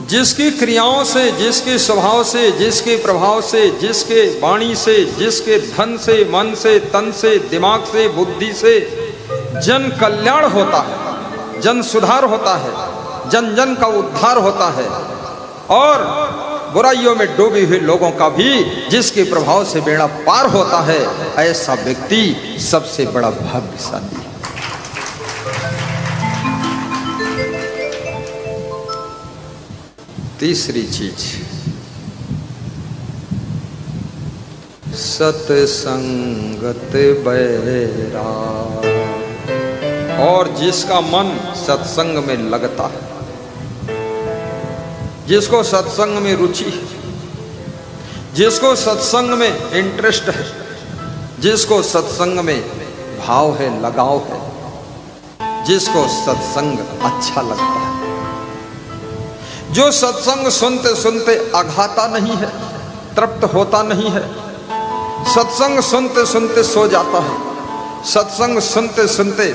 जिसकी क्रियाओं से, जिसके स्वभाव से, जिसके प्रभाव से, जिसके वाणी से, जिसके धन से, मन से, तन से, दिमाग से, बुद्धि से जन कल्याण होता है, जन सुधार होता है, जन जन का उद्धार होता है, और बुराइयों में डूबे हुए लोगों का भी जिसके प्रभाव से बेड़ा पार होता है, ऐसा व्यक्ति सबसे बड़ा भाग्यशाली है। तीसरी चीज, सत्संगत बैरा, और जिसका मन सत्संग में लगता है, जिसको सत्संग में रुचि है, जिसको सत्संग में इंटरेस्ट है, जिसको सत्संग में भाव है, लगाव है, जिसको सत्संग अच्छा लगता है, जो सत्संग सुनते सुनते अघाता नहीं है, तृप्त होता नहीं है, सत्संग सुनते सुनते सो जाता है, सत्संग सुनते सुनते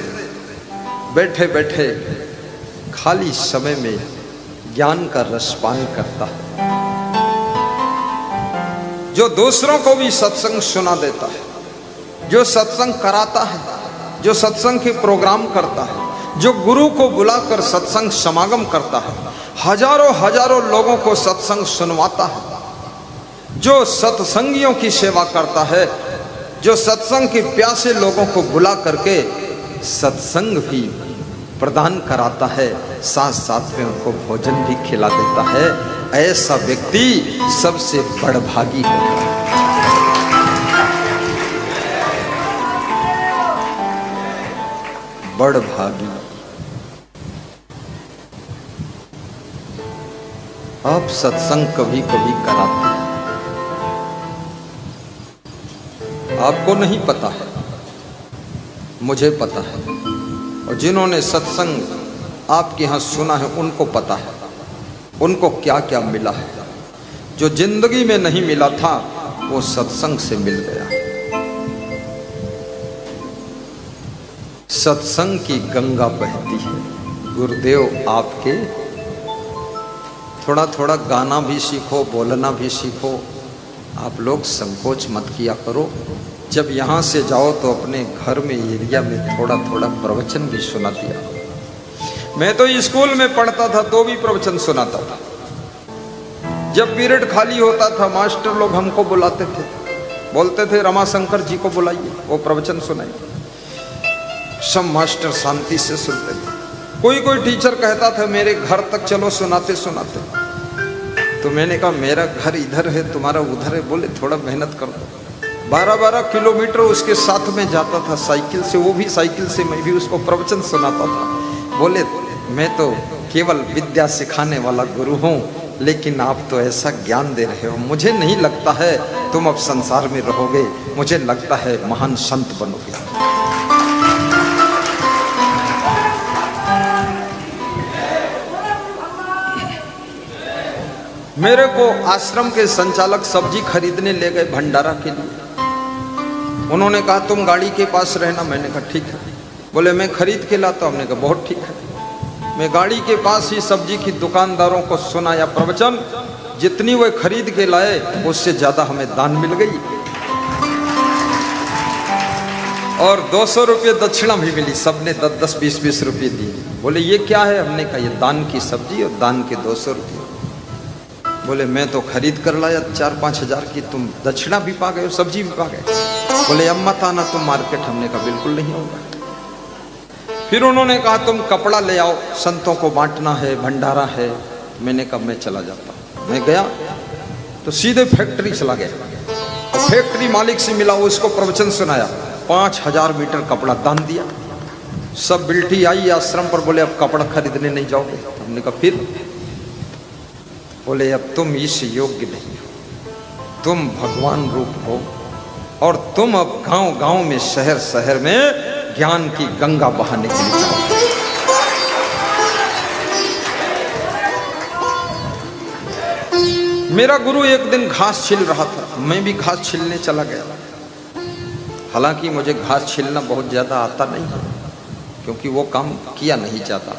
बैठे बैठे खाली समय में ज्ञान का रसपान करता है, जो दूसरों को भी सत्संग सुना देता है, जो सत्संग कराता है, जो सत्संग के प्रोग्राम करता है, जो गुरु को बुलाकर सत्संग समागम करता है, हजारों हजारों लोगों को सत्संग सुनवाता है, जो सत्संगियों की सेवा करता है, जो सत्संग के प्यासे लोगों को बुला करके सत्संग भी प्रदान कराता है, साथ साथ में उनको भोजन भी खिला देता है, ऐसा व्यक्ति सबसे बड़भागी होता है। बड़भागी। आप सत्संग कभी कभी कराते हैं, आपको नहीं पता है, मुझे पता है, और जिन्होंने सत्संग आपके यहाँ सुना है उनको पता है उनको क्या क्या मिला है। जो जिंदगी में नहीं मिला था वो सत्संग से मिल गया। सत्संग की गंगा बहती है। गुरुदेव आपके थोड़ा थोड़ा गाना भी सीखो, बोलना भी सीखो। आप लोग संकोच मत किया करो। जब यहाँ से जाओ तो अपने घर में, एरिया में थोड़ा थोड़ा प्रवचन भी सुना दिया। मैं तो स्कूल में पढ़ता था तो भी प्रवचन सुनाता था। जब पीरियड खाली होता था मास्टर लोग हमको बुलाते थे, बोलते थे रमाशंकर जी को बुलाइए, वो प्रवचन सुनाइए। सब मास्टर शांति से सुनते थे। कोई कोई टीचर कहता था मेरे घर तक चलो सुनाते सुनाते। तो मैंने कहा मेरा घर इधर है, तुम्हारा उधर है। बोले थोड़ा मेहनत कर दो। 12-12 किलोमीटर उसके साथ में जाता था साइकिल से, वो भी साइकिल से, मैं भी उसको प्रवचन सुनाता था। बोले मैं तो केवल विद्या सिखाने वाला गुरु हूँ, लेकिन आप तो ऐसा ज्ञान दे रहे हो, मुझे नहीं लगता है तुम अब संसार में रहोगे, मुझे लगता है महान संत बनोगे। मेरे को आश्रम के संचालक सब्जी खरीदने ले गए भंडारा के लिए। उन्होंने कहा तुम गाड़ी के पास रहना। मैंने कहा ठीक है। बोले मैं खरीद के लाता हूं। हमने कहा बहुत ठीक है। मैं गाड़ी के पास ही सब्जी की दुकानदारों को सुनाया प्रवचन। जितनी वे खरीद के लाए उससे ज्यादा हमें दान मिल गई, और 200 रुपये दक्षिणा भी मिली। सबने 10-10, 20-20 रुपये दिए। बोले ये क्या है? हमने कहा ये दान की सब्जी और दान के 200 रुपये। बोले मैं तो खरीद कर लाया 4-5 हजार की, तुम दक्षिणा भी पा गए और सब्जी भी पा गए। बोले अब मत आना तुम मार्केट। हमने कहा बिल्कुल नहीं होगा। फिर उन्होंने कहा तुम कपड़ा ले आओ, संतों को बांटना है, भंडारा है। मैंने कहा मैं चला जाता हूँ। मैं गया तो सीधे फैक्ट्री चला गया और फैक्ट्री मालिक से मिला, उसको प्रवचन सुनाया। 5000 मीटर कपड़ा दान दिया। सब बिल्टी आई आश्रम पर। बोले अब कपड़ा खरीदने नहीं जाओगे? हमने कहा फिर? बोले अब तुम इस योग्य नहीं हो, तुम भगवान रूप हो, और तुम अब गांव गांव में, शहर शहर में ज्ञान की गंगा बहाने के लिए जाओ। मेरा गुरु एक दिन घास छिल रहा था, मैं भी घास छिलने चला गया। हालांकि मुझे घास छिलना बहुत ज्यादा आता नहीं है, क्योंकि वो काम किया नहीं जाता।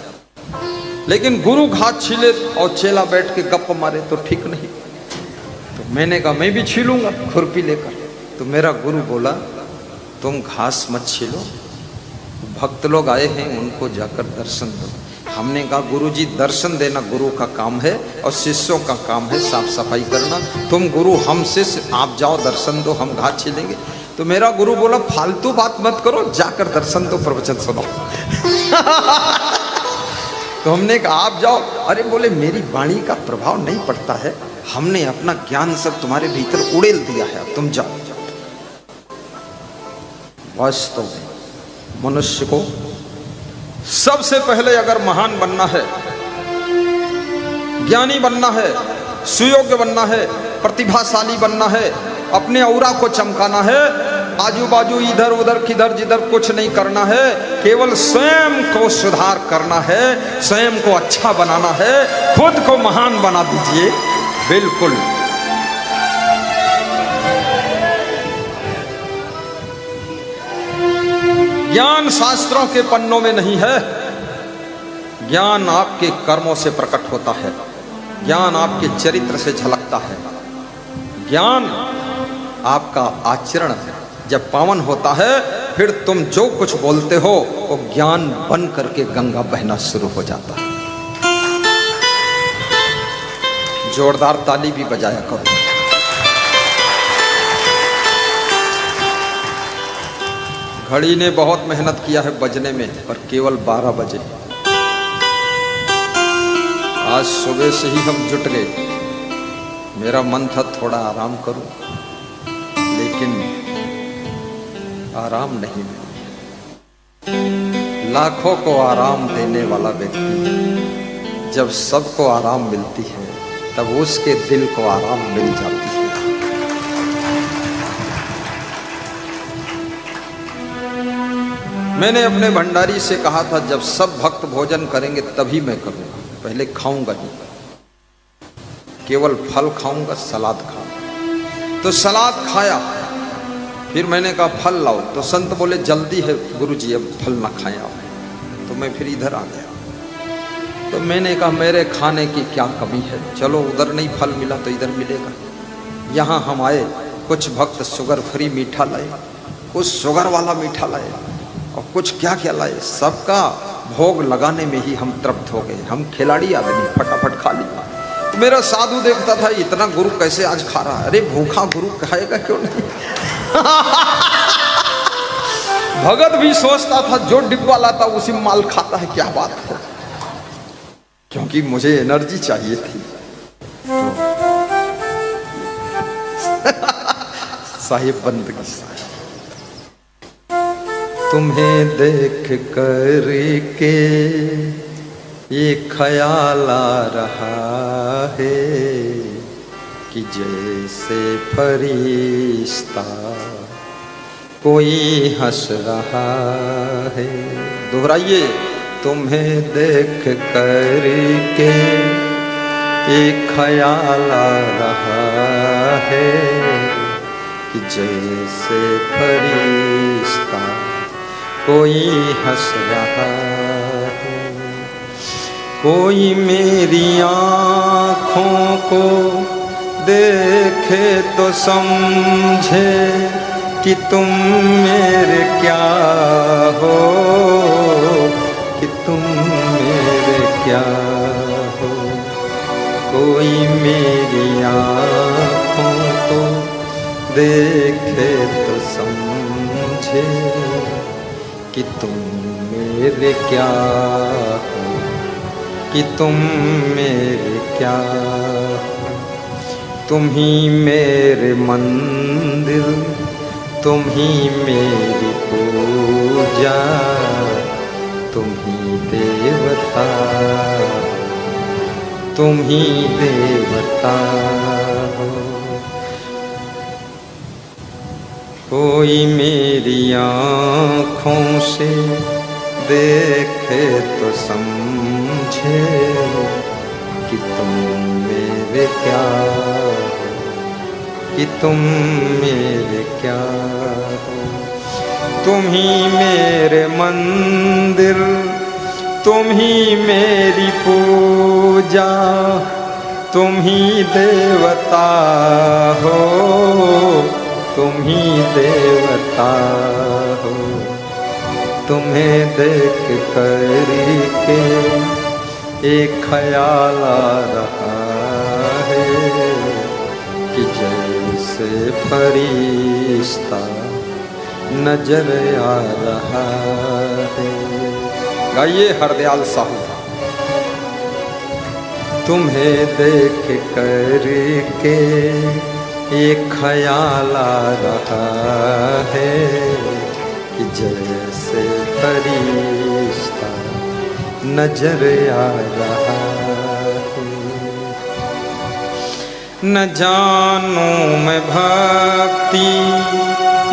लेकिन गुरु घास छीले और चेला बैठ के गप मारे तो ठीक नहीं। तो मैंने कहा मैं भी छीलूंगा खुरपी लेकर। तो मेरा गुरु बोला तुम घास मत छीलो, भक्त लोग आए हैं उनको जाकर दर्शन दो। हमने कहा गुरु जी दर्शन देना गुरु का काम है और शिष्यों का काम है साफ सफाई करना। तुम गुरु हम शिष्य, आप जाओ दर्शन दो, हम घास छीलेंगे। तो मेरा गुरु बोला फालतू बात मत करो, जाकर दर्शन दो, प्रवचन सुनो। तो हमने कहा आप जाओ। अरे बोले मेरी वाणी का प्रभाव नहीं पड़ता है, हमने अपना ज्ञान सब तुम्हारे भीतर उड़ेल दिया है, अब तुम जाओ। वास्तव में मनुष्य को सबसे पहले अगर महान बनना है, ज्ञानी बनना है, सुयोग्य बनना है, प्रतिभाशाली बनना है, अपने औरा को चमकाना है, आजू बाजू इधर उधर किधर जिधर कुछ नहीं करना है, केवल स्वयं को सुधार करना है, स्वयं को अच्छा बनाना है, खुद को महान बना दीजिए। बिल्कुल ज्ञान शास्त्रों के पन्नों में नहीं है, ज्ञान आपके कर्मों से प्रकट होता है, ज्ञान आपके चरित्र से झलकता है, ज्ञान आपका आचरण जब पावन होता है फिर तुम जो कुछ बोलते हो वो ज्ञान बन करके गंगा बहना शुरू हो जाता है। जोरदार ताली भी बजाया करो। घड़ी ने बहुत मेहनत किया है बजने में, पर केवल 12 बजे। आज सुबह से ही हम जुट गए। मेरा मन था थोड़ा आराम करूं, लेकिन आराम नहीं मिला। लाखों को आराम देने वाला व्यक्ति जब सबको आराम मिलती है तब उसके दिल को आराम मिल जाती है। मैंने अपने भंडारी से कहा था जब सब भक्त भोजन करेंगे तभी मैं करूंगा, पहले खाऊंगा नहीं, केवल फल खाऊंगा, सलाद खाऊंगा। तो सलाद खाया, फिर मैंने कहा फल लाओ, तो संत बोले जल्दी है गुरुजी अब फल ना खाएं आप। तो मैं फिर इधर आ गया। तो मैंने कहा मेरे खाने की क्या कमी है, चलो उधर नहीं फल मिला तो इधर मिलेगा। यहाँ हम आए, कुछ भक्त शुगर फ्री मीठा लाए, कुछ शुगर वाला मीठा लाए और कुछ क्या क्या लाए। सबका भोग लगाने में ही हम तृप्त हो गए। हम खिलाड़ी आदमी, फटाफट खा लिया। तो मेरा साधु देखता था इतना गुरु कैसे आज खा रहा है। अरे भूखा गुरु खाएगा क्यों नहीं। भगत भी सोचता था जो डिब्बा लाता उसी माल खाता है, क्या बात है, क्योंकि मुझे एनर्जी चाहिए थी। साहिब बंदगी साहिब, तुम्हें देख कर के ये ख्याल आ रहा है कि जैसे फरिश्ता कोई हंस रहा है। दोहराइए, तुम्हें देख कर के एक ख्याल आ रहा है कि जैसे फरिश्ता कोई हंस रहा है। कोई मेरी आँखों को देखे तो समझे कि तुम मेरे क्या हो, कि तुम मेरे क्या हो। कोई मेरी आँखों को देखे तो समझे कि तुम मेरे क्या हो, कि तुम मेरे क्या हो। तुम ही मेरे मंदिर, तुम ही मेरी पूजा, तुम ही देवता, तुम ही देवता हो। कोई मेरी आँखों से देखे तो समझे कि तुम मेरे क्या हो, कि तुम मेरे क्या हो। तुम ही मेरे मंदिर, तुम ही मेरी पूजा, तुम ही देवता हो, तुम ही देवता हो। तुम्हें देख कर के एक ख्याल आ रहा है कि जैसे फरिश्ता नजर आ रहा है। गाइए हरदयाल साहू। तुम्हें देख कर के एक ख्याल आ रहा है कि जैसे फरिश्ता नजर आ रहा है। न जानूं मैं भक्ति,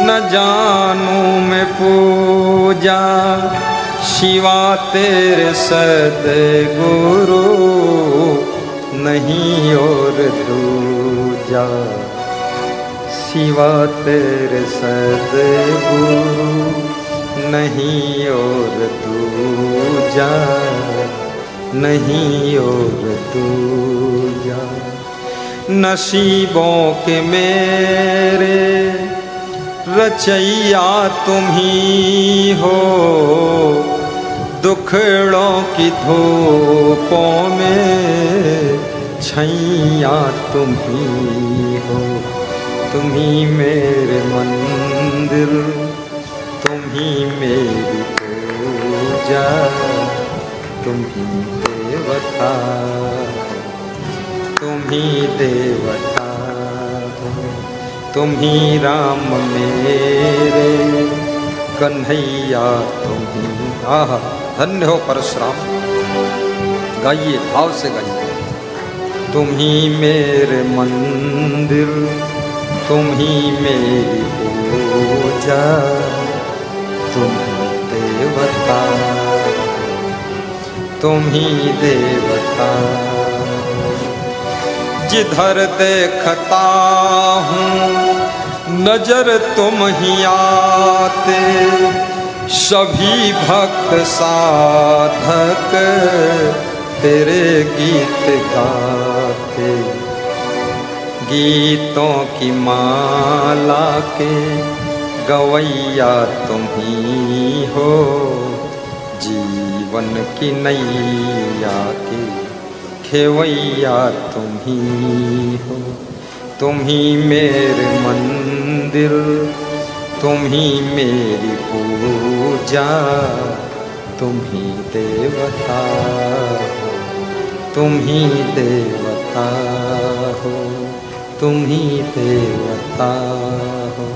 न जानूं मैं पूजा, शिवा तेरे सद्गुरु नहीं और दूजा। सिवा तेरे सद्गुरु नहीं और दूजा, नहीं और दूजा। नसीबों के मेरे रचैया तुम ही हो, दुखड़ों की धूपों में छैया तुम ही हो। तुम ही मेरे मंदिर, तुम ही मेरी पूजा, तुम ही देवता, तुम ही देवता हो। तुम ही राम मेरे कन्हैया, तुम ही। आहा, धन्य हो परशुराम। गाइए, भाव से गाइए। तुम ही मेरे मंदिर, तुम ही मेरी पूजा, तुम ही देवता, तुम ही देवता। जिधर देखता हूँ नजर तुम ही आते, सभी भक्त साधक तेरे गीत गाते। गीतों की माला के गवैया तुम ही हो, जीवन की नैया के खेवैया तुम ही हो। तुम ही मेरे मंदिर, तुम ही मेरी पूजा, तुम ही देवता हो, तुम ही देवता हो, तुम ही देवता हो।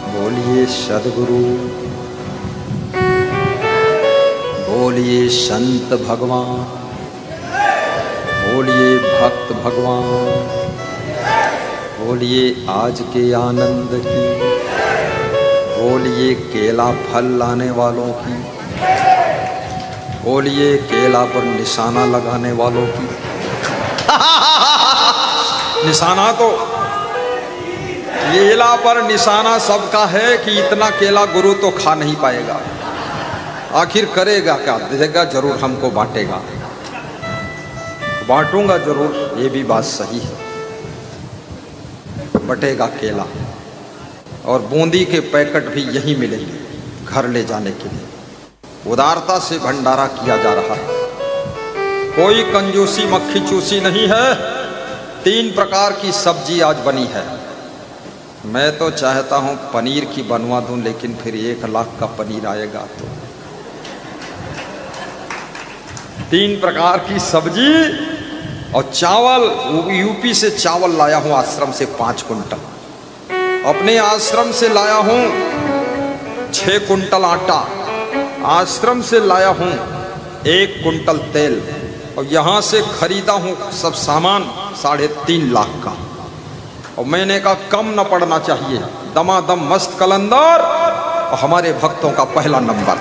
बोलिए सद्गुरु, बोलिए संत भगवान, बोलिए भक्त भगवान, बोलिए आज के आनंद की, बोलिए केला फल लाने वालों की, बोलिए केला पर निशाना लगाने वालों की। निशाना तो केला पर निशाना सबका है कि इतना केला गुरु तो खा नहीं पाएगा, आखिर करेगा क्या, देगा जरूर, हमको बांटेगा, बांटूंगा जरूर, ये भी बात सही है। बटेगा केला और बूंदी के पैकेट भी यहीं मिलेंगे घर ले जाने के लिए। उदारता से भंडारा किया जा रहा है, कोई कंजूसी मक्खी चूसी नहीं है। 3 प्रकार की सब्जी आज बनी है। मैं तो चाहता हूं पनीर की बनवा दूं, लेकिन फिर 1 लाख का पनीर आएगा तो। 3 प्रकार की सब्जी और चावल, यूपी से चावल लाया हूं आश्रम से 5 कुंटल, अपने आश्रम से लाया हूं 6 कुंटल आटा, आश्रम से लाया हूं 1 कुंटल तेल, और यहाँ से खरीदा हूं सब सामान 3.5 लाख का। और मैंने कहा कम न पड़ना चाहिए, दमादम मस्त कलंदर और हमारे भक्तों का पहला नंबर।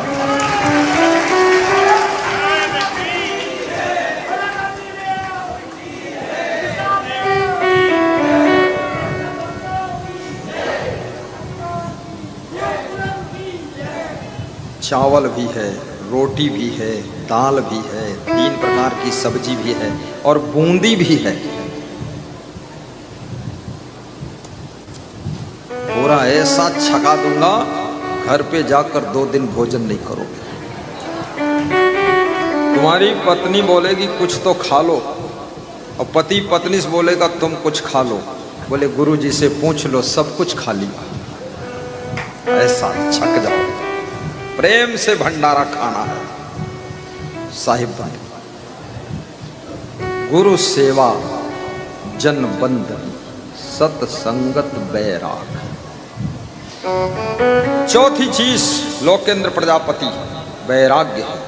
चावल भी है, रोटी भी है, दाल भी है, 3 प्रकार की सब्जी भी है और बूंदी भी है। पूरा ऐसा छका दूंगा, घर पे जाकर 2 दिन भोजन नहीं करोगे। तुम्हारी पत्नी बोलेगी कुछ तो खा लो, और पति पत्नी से बोलेगा तुम कुछ खा लो। बोले गुरु जी से पूछ लो, सब कुछ खा लिया। ऐसा छक जाओ। प्रेम से भंडारा खाना है साहिब भाई। गुरु सेवा, जन बंधन, सत्संगत, बैराग। चौथी चीज लोकेंद्र प्रजापति वैराग्य है।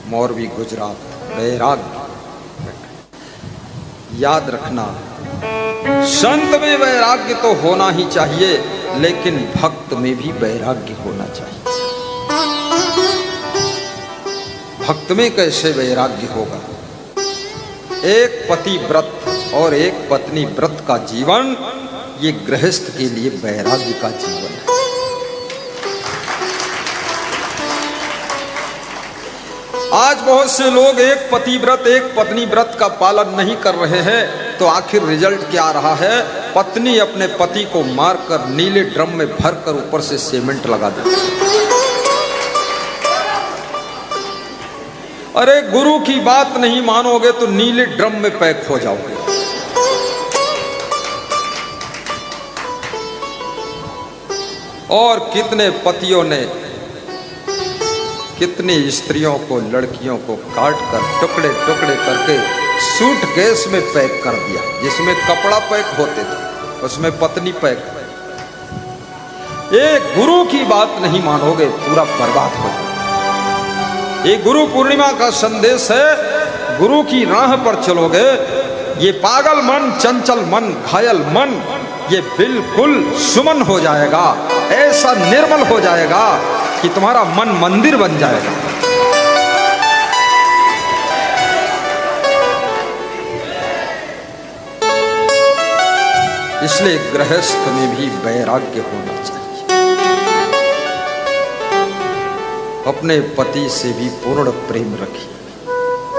मोरबी गुजरात, वैराग्य। याद रखना, संत में वैराग्य तो होना ही चाहिए, लेकिन भक्त में भी वैराग्य होना चाहिए। भक्त में कैसे वैराग्य होगा? एक पति व्रत और एक पत्नी व्रत का जीवन, ये गृहस्थ के लिए वैराग्य का जीवन है। आज बहुत से लोग एक पति व्रत एक पत्नी व्रत का पालन नहीं कर रहे हैं, तो आखिर रिजल्ट क्या रहा है? पत्नी अपने पति को मारकर नीले ड्रम में भरकर ऊपर से सीमेंट लगा देती है। अरे गुरु की बात नहीं मानोगे तो नीले ड्रम में पैक हो जाओगे। और कितने पतियों ने कितनी स्त्रियों को, लड़कियों को काट कर टुकड़े टुकड़े करके सूटकेस में पैक कर दिया। जिसमें कपड़ा पैक होते थे उसमें पत्नी पैक। ये गुरु की बात नहीं मानोगे, पूरा बर्बाद हो जाएगा। ये गुरु पूर्णिमा का संदेश है। गुरु की राह पर चलोगे, ये पागल मन, चंचल मन, घायल मन, ये बिल्कुल सुमन हो जाएगा। ऐसा निर्मल हो जाएगा कि तुम्हारा मन मंदिर बन जाएगा। इसलिए गृहस्थ में भी वैराग्य होना चाहिए। अपने पति से भी पूर्ण प्रेम रखिए,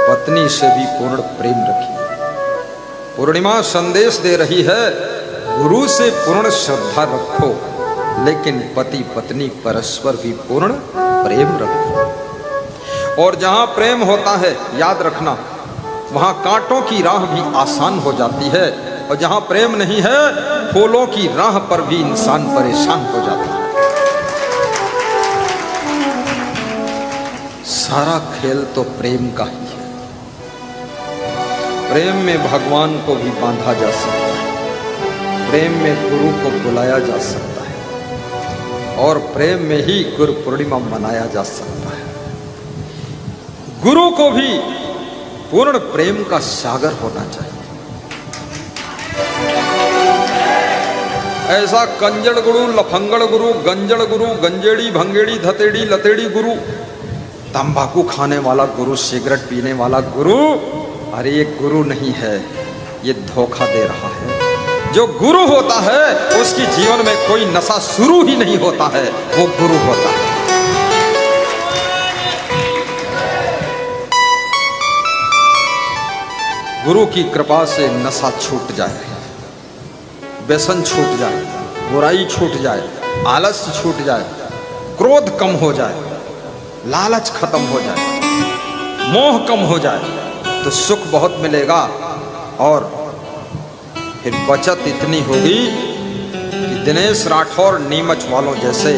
पत्नी से भी पूर्ण प्रेम रखिए। पूर्णिमा संदेश दे रही है, गुरु से पूर्ण श्रद्धा रखो, लेकिन पति पत्नी परस्पर भी पूर्ण प्रेम रखो। और जहां प्रेम होता है, याद रखना, वहां कांटों की राह भी आसान हो जाती है। और जहां प्रेम नहीं है, फूलों की राह पर भी इंसान परेशान हो जाता है। सारा खेल तो प्रेम का ही है। प्रेम में भगवान को भी बांधा जा सकता है, प्रेम में गुरु को बुलाया जा सकता है, और प्रेम में ही गुरु पूर्णिमा मनाया जा सकता है। गुरु को भी पूर्ण प्रेम का सागर होना चाहिए। ऐसा कंजड़ गुरु, लफंगड़ गुरु, गंजड़ गुरु, गंजेड़ी, भंगेड़ी, धतेड़ी, लतेड़ी गुरु, तंबाकू खाने वाला गुरु, सिगरेट पीने वाला गुरु, अरे ये गुरु नहीं है, ये धोखा दे रहा है। जो गुरु होता है उसकी जीवन में कोई नशा शुरू ही नहीं होता है, वो गुरु होता है। गुरु की कृपा से नशा छूट जाए, व्यसन छूट जाए, बुराई छूट जाए, आलस्य छूट जाए, क्रोध कम हो जाए, लालच खत्म हो जाए, मोह कम हो जाए, तो सुख बहुत मिलेगा। और फिर बचत इतनी होगी कि दिनेश राठौर नीमच वालों जैसे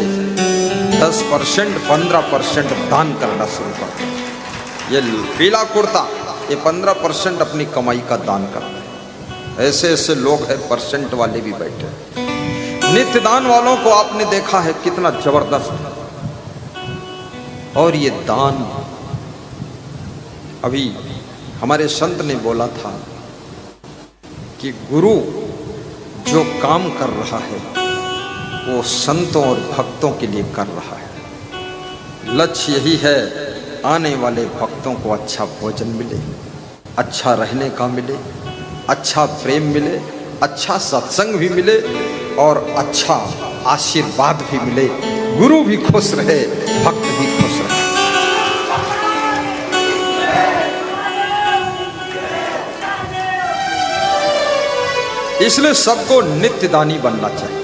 10%, 15% दान करना शुरू कर दें। ये पीला कुर्ता, ये 15% अपनी कमाई का दान करते हैं। ऐसे ऐसे लोग हैं, परसेंट वाले भी बैठे। नित्य दान वालों को आपने देखा है कितना जबरदस्त। और ये दान, अभी हमारे संत ने बोला था कि गुरु जो काम कर रहा है वो संतों और भक्तों के लिए कर रहा है। लक्ष्य यही है, आने वाले भक्तों को अच्छा भोजन मिले, अच्छा रहने का मिले, अच्छा प्रेम मिले, अच्छा सत्संग भी मिले और अच्छा आशीर्वाद भी मिले। गुरु भी खुश रहे, भक्त भी खुश रहे। इसलिए सबको नित्य दानी बनना चाहिए।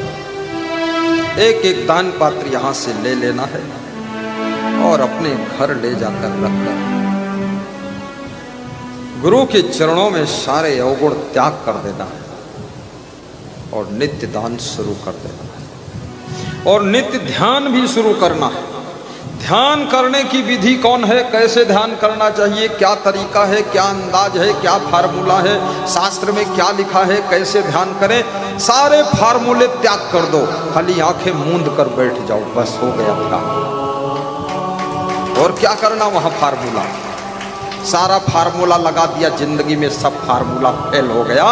एक एक दान पात्र यहां से ले लेना है और अपने घर ले जाकर रखना है। गुरु के चरणों में सारे अवगुण त्याग कर देना है और नित्य दान शुरू कर देना है और नित्य ध्यान भी शुरू करना है। ध्यान करने की विधि कौन है, कैसे ध्यान करना चाहिए, क्या तरीका है, क्या अंदाज है, क्या फार्मूला है, शास्त्र में क्या लिखा है, कैसे ध्यान करें, सारे फार्मूले त्याग कर दो, खाली आंखें मूंद कर बैठ जाओ, बस हो गया ध्यान। और क्या करना वहां फार्मूला, सारा फार्मूला लगा दिया, जिंदगी में सब फार्मूला फेल हो गया।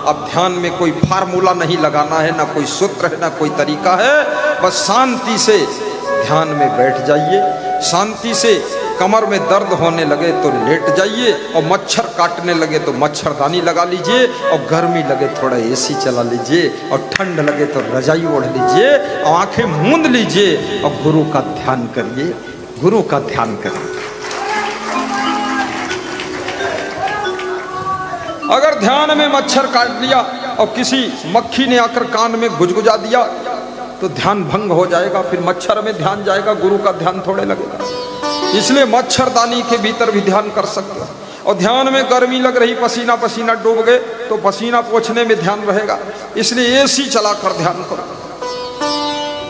अब ध्यान में कोई फार्मूला नहीं लगाना है, ना कोई सूत्र है, ना कोई तरीका है, बस शांति से ध्यान में बैठ जाइए। शांति से कमर में दर्द होने लगे तो लेट जाइए और मच्छर काटने लगे तो मच्छरदानी लगा लीजिए और गर्मी लगे थोड़ा एसी चला लीजिए और ठंड लगे तो रजाई ओढ़ लीजिए और आंखें मूंद लीजिए और गुरु का ध्यान करिए, गुरु का ध्यान करिए। अगर ध्यान में मच्छर काट लिया और किसी मक्खी ने आकर कान में गुजगुजा दिया तो ध्यान भंग हो जाएगा, फिर मच्छर में ध्यान जाएगा, गुरु का ध्यान थोड़े लगेगा। इसलिए मच्छरदानी के भीतर भी ध्यान कर सकते हो। और ध्यान में गर्मी लग रही, पसीना पसीना डूब गए तो पसीना पोंछने में ध्यान रहेगा, इसलिए एसी चलाकर ध्यान करो।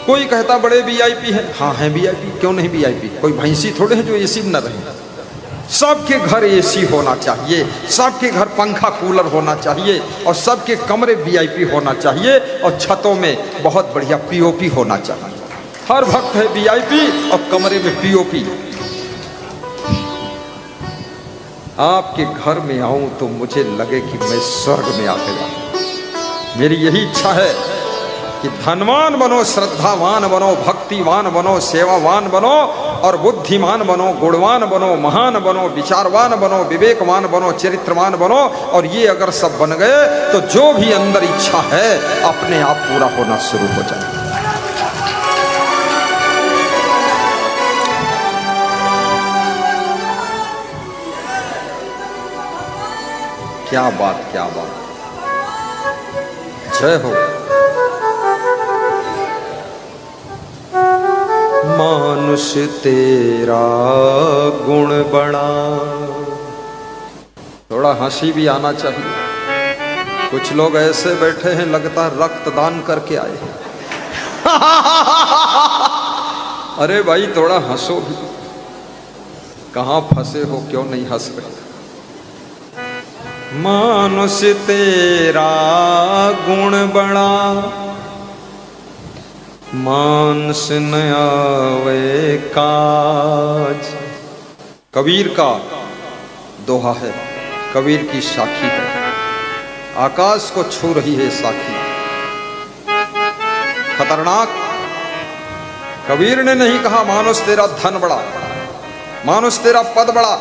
कोई कहता बड़े वीआईपी है, हाँ है वीआईपी, क्यों नहीं वीआईपी, कोई भैंसी थोड़े है जो एसी न रहे। सबके घर एसी होना चाहिए, सबके घर पंखा कूलर होना चाहिए और सबके कमरे वीआईपी होना चाहिए और छतों में बहुत बढ़िया पीओपी होना चाहिए। हर भक्त है वीआईपी और कमरे में पीओपी। आपके घर में आऊं तो मुझे लगे कि मैं स्वर्ग में आ गया। मेरी यही इच्छा है कि धनवान बनो, श्रद्धावान बनो, भक्तिवान बनो, सेवावान बनो और बुद्धिमान बनो, गुणवान बनो, महान बनो, विचारवान बनो, विवेकवान बनो, चरित्रवान बनो। और ये अगर सब बन गए तो जो भी अंदर इच्छा है अपने आप पूरा होना शुरू हो जाए। क्या बात, क्या बात, जय हो। मानुष तेरा गुण बड़ा, थोड़ा हंसी भी आना चाहिए। कुछ लोग ऐसे बैठे हैं लगता है रक्तदान करके आए हैं। अरे भाई थोड़ा हंसो भी, कहां फंसे हो, क्यों नहीं हंस रहे। मानुष तेरा गुण बड़ा, मानस न आवे काज। कबीर का दोहा है, कबीर की साखी है, आकाश को छू रही है साखी, खतरनाक। कबीर ने नहीं कहा मानुष तेरा धन बड़ा, मानुष तेरा पद बड़ा,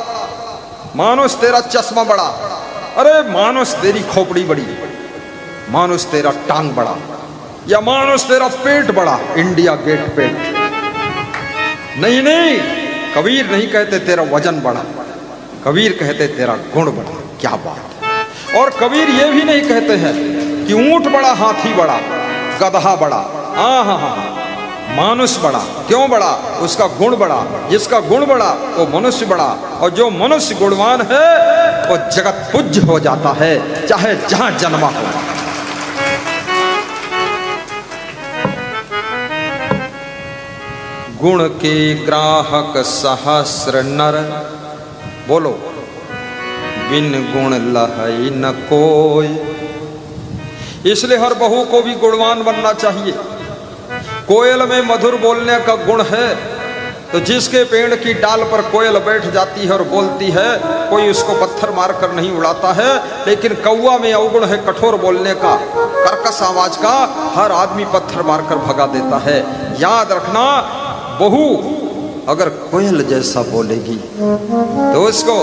मानुष तेरा चश्मा बड़ा, अरे मानुष तेरी खोपड़ी बड़ी, मानुष तेरा टांग बड़ा, या मानुष तेरा पेट बड़ा, इंडिया गेट पेट। नहीं नहीं, कबीर नहीं कहते तेरा वजन बड़ा, कबीर कहते तेरा गुण बड़ा। क्या बात है। और कबीर ये भी नहीं कहते हैं कि ऊंट बड़ा, हाथी बड़ा, गधा बड़ा। हाँ, मानुष बड़ा। क्यों बड़ा? उसका गुण बड़ा। जिसका गुण बड़ा वो मनुष्य बड़ा, और जो मनुष्य गुणवान है वो जगत पूज्य हो जाता है, चाहे जहां जन्मा हो। गुण के ग्राहक सहस्र नर, बोलो बिन गुण लहई न कोई। इसलिए हर बहू को भी गुणवान बनना चाहिए। कोयल में मधुर बोलने का गुण है, तो जिसके पेड़ की डाल पर कोयल बैठ जाती है और बोलती है, कोई उसको पत्थर मारकर नहीं उड़ाता है। लेकिन कौवा में अवगुण है कठोर बोलने का, कर्कश आवाज का, हर आदमी पत्थर मारकर भगा देता है। याद रखना, बहू अगर कोयल जैसा बोलेगी तो उसको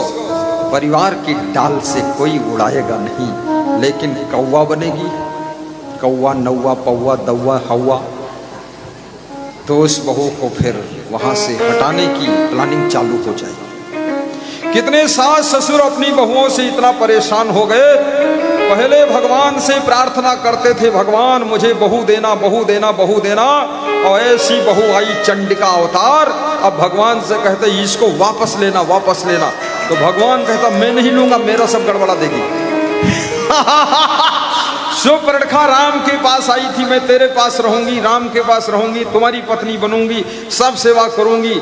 परिवार की डाल से कोई उड़ाएगा नहीं। लेकिन कौवा बनेगी, कौवा नौवा पौवा दौवा हवा, तो उस बहू को फिर वहां से हटाने की प्लानिंग चालू हो जाएगी। कितने सास ससुर अपनी बहुओं से इतना परेशान हो गए पहले भगवान से प्रार्थना करते थे, भगवान मुझे बहू देना, बहू देना, बहू देना, और ऐसी बहू आई चंडिका अवतार। अब भगवान से कहते इसको वापस लेना, वापस लेना। तो भगवान कहता मैं नहीं लूंगा, मेरा सब गड़बड़ा देगी। सुपर्णखा राम के पास आई थी, मैं तेरे पास रहूंगी, राम के पास रहूंगी, तुम्हारी पत्नी बनूंगी, सब सेवा करूंगी,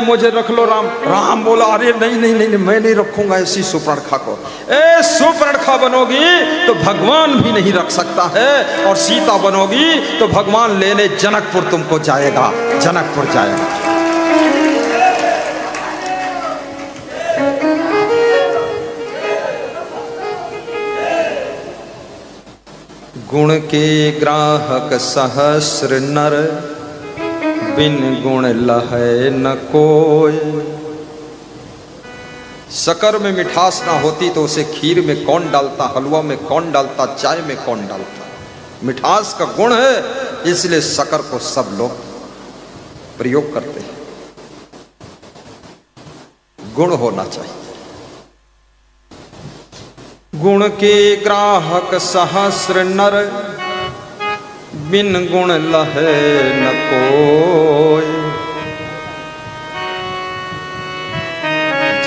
मुझे रख लो राम। राम बोला अरे नहीं नहीं नहीं, मैं नहीं रखूंगा ऐसी सुपर्णखा को। सुपर्णखा बनोगी तो भगवान भी नहीं रख सकता है, और सीता बनोगी तो भगवान लेने जनकपुर तुमको जाएगा, जनकपुर जाएगा। गुण के ग्राहक सहस्र नर, बिन गुण लहै न कोय। शक्कर में मिठास ना होती तो उसे खीर में कौन डालता, हलवा में कौन डालता, चाय में कौन डालता। मिठास का गुण है, इसलिए शक्कर को सब लोग प्रयोग करते हैं। गुण होना चाहिए। गुण के ग्राहक सहस्र नर, बिन गुण लहै न कोय।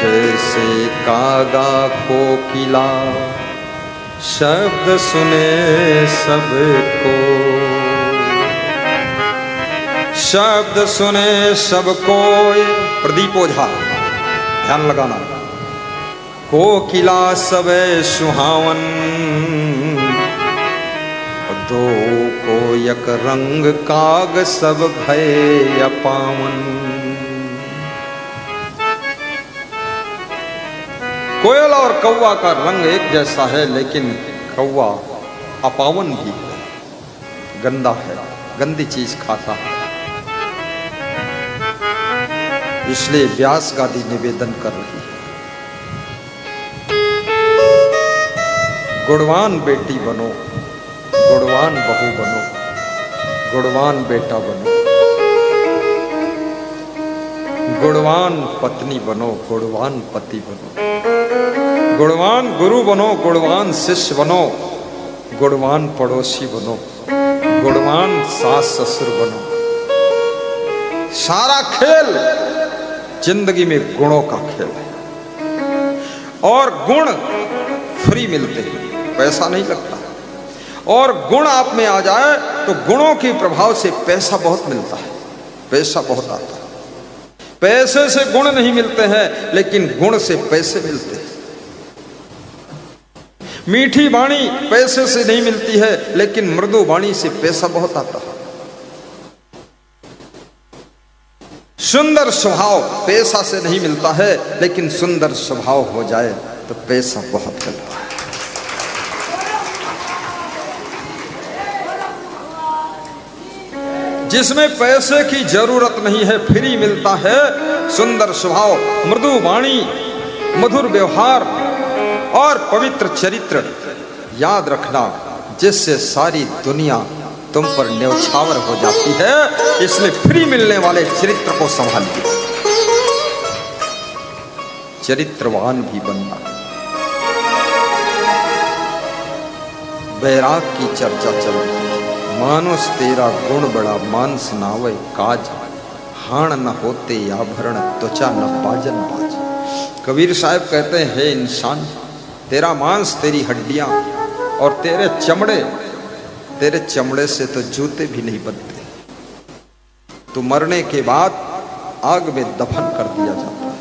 जैसे कागा कोकिला, शब्द सुने सबको, शब्द सुने सब कोय। प्रदीप ओझा, ध्यान लगाना। कोकिला सबे सुहावन, दो को एक रंग काग सब भय अपावन। कोयल और कौवा का रंग एक जैसा है, लेकिन कौवा अपावन भी है, गंदा है, गंदी चीज खाता है। इसलिए व्यास गादी निवेदन कर रही है, गुणवान बेटी बनो, गुणवान बहू बनो, गुणवान बेटा बनो, गुणवान पत्नी बनो, गुणवान पति बनो, गुणवान गुरु बनो, गुणवान शिष्य बनो, गुणवान पड़ोसी बनो, गुणवान सास ससुर बनो। सारा खेल जिंदगी में गुणों का खेल है, और गुण फ्री मिलते हैं, पैसा नहीं लगता। और गुण आप में आ जाए तो गुणों के प्रभाव से पैसा बहुत मिलता है, पैसा बहुत आता है। पैसे से गुण नहीं मिलते हैं, लेकिन गुण से पैसे मिलते हैं। मीठी वाणी पैसे से नहीं मिलती है, लेकिन मृदु वाणी से पैसा बहुत आता है। सुंदर स्वभाव पैसा से नहीं मिलता है, लेकिन सुंदर स्वभाव हो जाए तो पैसा बहुत मिलता है। जिसमें पैसे की जरूरत नहीं है, फ्री मिलता है, सुंदर स्वभाव, मृदु वाणी, मधुर व्यवहार और पवित्र चरित्र। याद रखना, जिससे सारी दुनिया तुम पर न्यौछावर हो जाती है। इसलिए फ्री मिलने वाले चरित्र को संभालिए, चरित्रवान भी बनना। बैराग की चर्चा चल रही है। मानुष तेरा गुण बड़ा, मानस नावे काज, हाण न होते आभरण, त्वचा न बाजन बाज। कबीर साहब कहते हैं, हे इंसान, तेरा मांस, तेरी हड्डियां और तेरे चमड़े से तो जूते भी नहीं बनते। तो मरने के बाद आग में दफन कर दिया जाता है।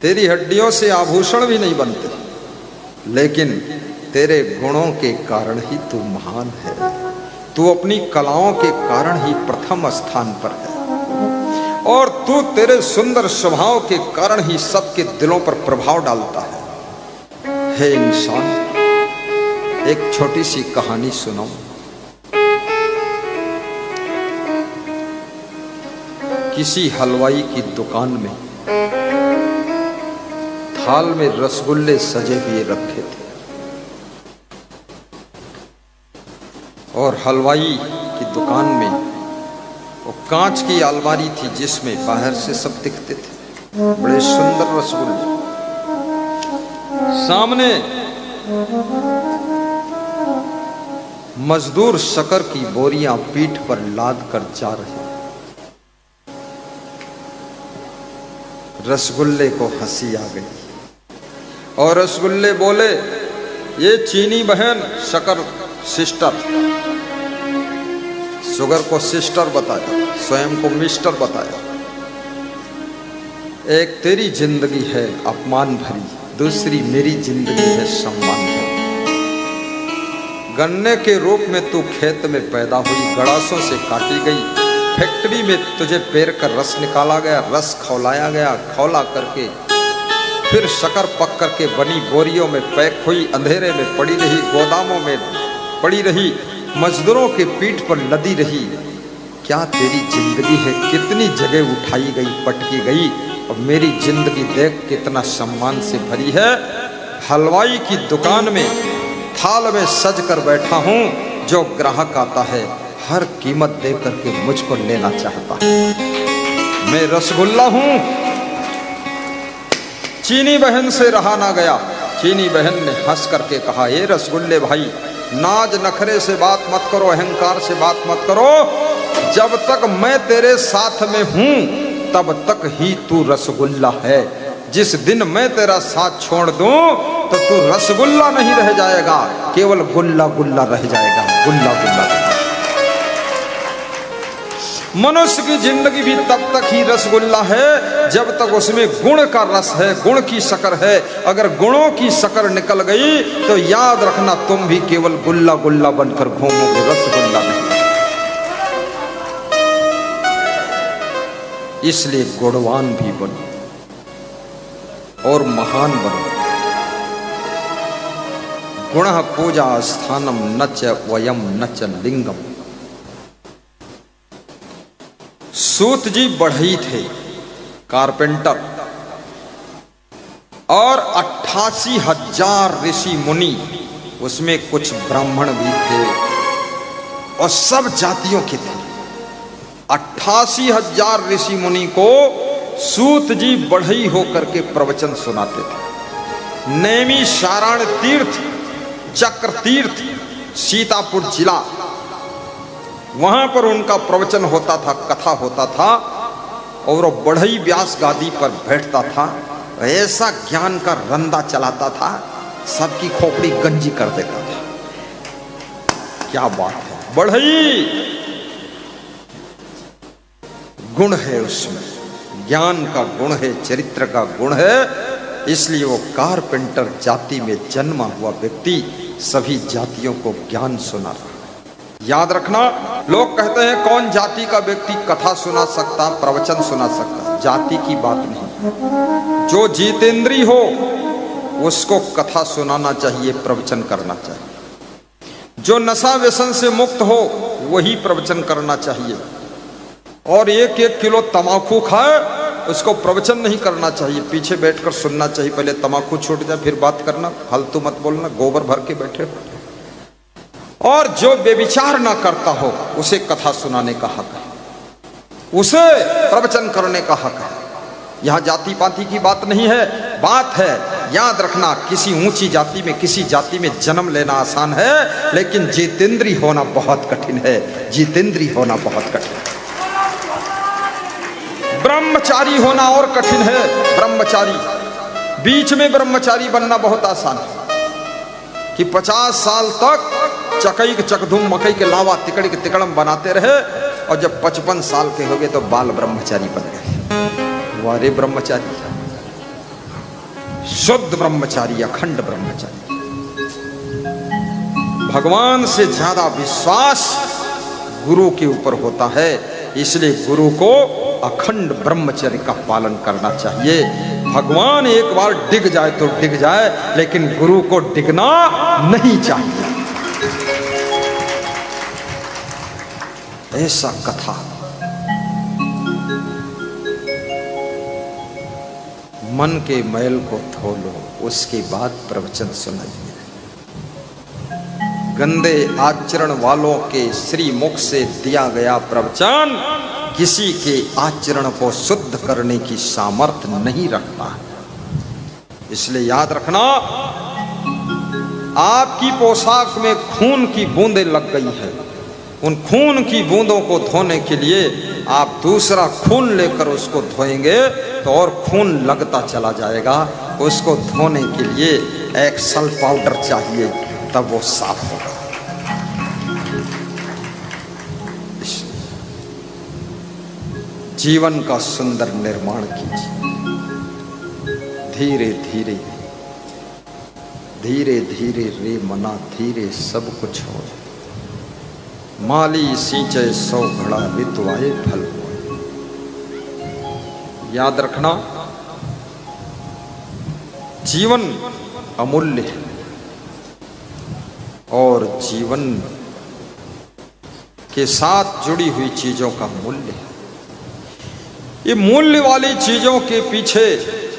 तेरी हड्डियों से आभूषण भी नहीं बनते, लेकिन तेरे गुणों के कारण ही तू महान है। तू अपनी कलाओं के कारण ही प्रथम स्थान पर है, और तू तेरे सुंदर स्वभाव के कारण ही सबके दिलों पर प्रभाव डालता है। हे इंसान, एक छोटी सी कहानी सुनो। किसी हलवाई की दुकान में थाल में रसगुल्ले सजे हुए रखे थे, और हलवाई की दुकान में वो कांच की अलमारी थी, जिसमें बाहर से सब दिखते थे, बड़े सुंदर रसगुल्ले। सामने मजदूर शक्कर की बोरियां पीठ पर लाद कर जा रहे। रसगुल्ले को हंसी आ गई और रसगुल्ले बोले, ये चीनी बहन, शक्कर सिस्टर, शुगर को सिस्टर बताया, स्वयं को मिस्टर बताया। एक तेरी जिंदगी है अपमान भरी, दूसरी मेरी जिंदगी है सम्मान भरी। गन्ने के रूप में तू खेत में पैदा हुई, गड़ासों से काटी गई, फैक्ट्री में तुझे पेर कर रस निकाला गया, रस खौलाया गया, खौला करके फिर शक्कर पक करके बनी बोरियों में पैक हुई, अंधेरे में पड़ी रही, गोदामों में पड़ी रही, मजदूरों के पीठ पर लदी रही। क्या तेरी जिंदगी है, कितनी जगह उठाई गई, पटकी गई, और मेरी जिंदगी देख कितना सम्मान से भरी है। हलवाई की दुकान में थाल में सज कर बैठा हूं, जो ग्राहक आता है हर कीमत दे करके मुझको लेना चाहता है। मैं रसगुल्ला हूं। चीनी बहन से रहा ना गया। चीनी बहन ने हंस करके कहा, ये रसगुल्ले भाई, नाज नखरे से बात मत करो, अहंकार से बात मत करो। जब तक मैं तेरे साथ में हूं तब तक ही तू रसगुल्ला है। जिस दिन मैं तेरा साथ छोड़ दूं तो तू रसगुल्ला नहीं रह जाएगा, केवल गुल्ला गुल्ला रह जाएगा, गुल्ला गुल्ला। मनुष्य की जिंदगी भी तब तक ही रसगुल्ला है जब तक उसमें गुण का रस है, गुण की शक्कर है। अगर गुणों की शक्कर निकल गई तो याद रखना, तुम भी केवल गुल्ला गुल्ला बनकर घूमोगे, रसगुल्ला नहीं। इसलिए गुणवान भी बनो और महान बनो। गुणः पूजा स्थानम न च वयम न च लिंगम। सूत जी बढ़ई थे, कारपेंटर, और 88,000 ऋषि मुनि, उसमें कुछ ब्राह्मण भी थे और सब जातियों के थे। 88,000 ऋषि मुनि को सूत जी बढ़ई होकर के प्रवचन सुनाते थे। नेमी शारण तीर्थ, चक्र तीर्थ, सीतापुर जिला, वहां पर उनका प्रवचन होता था, कथा होता था, और वो बढ़ई व्यास गादी पर बैठता था। ऐसा ज्ञान का रंदा चलाता था, सबकी खोपड़ी गंजी कर देता था। क्या बात है, बढ़ई गुण है उसमें, ज्ञान का गुण है, चरित्र का गुण है। इसलिए वो कारपेंटर जाति में जन्मा हुआ व्यक्ति सभी जातियों को ज्ञान सुना रहा है। याद रखना, लोग कहते हैं कौन जाति का व्यक्ति कथा सुना सकता, प्रवचन सुना सकता। जाति की बात नहीं। जो जितेंद्री हो उसको कथा सुनाना चाहिए, प्रवचन करना चाहिए। जो नशा व्यसन से मुक्त हो वही प्रवचन करना चाहिए। और 1-1 किलो तमाकू खाए उसको प्रवचन नहीं करना चाहिए, पीछे बैठकर सुनना चाहिए। पहले तमाकू छूट जाए फिर बात करना, फालतू मत बोलना, गोबर भर के बैठे। और जो बेविचार ना करता हो उसे कथा सुनाने का हक है, उसे प्रवचन करने का हक है। यहां जाति पाति की बात नहीं है, बात है, याद रखना, किसी ऊंची जाति में, किसी जाति में जन्म लेना आसान है, लेकिन जितेंद्री होना बहुत कठिन है। जितेंद्री होना बहुत कठिन है। ब्रह्मचारी होना और कठिन है। ब्रह्मचारी, बीच में ब्रह्मचारी बनना बहुत आसान है कि 50 साल तक चकई के चकधुम, मकई के लावा, तिकड़ी के तिकड़म बनाते रहे, और जब 55 साल के हो गए तो बाल ब्रह्मचारी बन गए। वारे ब्रह्मचारी, शुद्ध ब्रह्मचारी, अखंड ब्रह्मचारी। भगवान से ज्यादा विश्वास गुरु के ऊपर होता है, इसलिए गुरु को अखंड ब्रह्मचर्य का पालन करना चाहिए। भगवान एक बार डिग जाए तो डिग जाए, लेकिन गुरु को डिगना नहीं चाहिए। ऐसा कथा मन के मैल को धो लो, उसके बाद प्रवचन सुनाइए। गंदे आचरण वालों के श्री मुख से दिया गया प्रवचन किसी के आचरण को शुद्ध करने की सामर्थ्य नहीं रखता है। इसलिए याद रखना, आपकी पोशाक में खून की बूंदें लग गई है। उन खून की बूंदों को धोने के लिए आप दूसरा खून लेकर उसको धोएंगे तो और खून लगता चला जाएगा। उसको धोने के लिए एक्सल पाउडर चाहिए, तब वो साफ होगा। जीवन का सुंदर निर्माण कीजिए। धीरे धीरे धीरे धीरे रे मना, धीरे सब कुछ हो। माली सींचे 100 घड़ा, ऋतु आए फल हुए। याद रखना, जीवन अमूल्य है और जीवन के साथ जुड़ी हुई चीजों का मूल्य है। ये मूल्य वाली चीजों के पीछे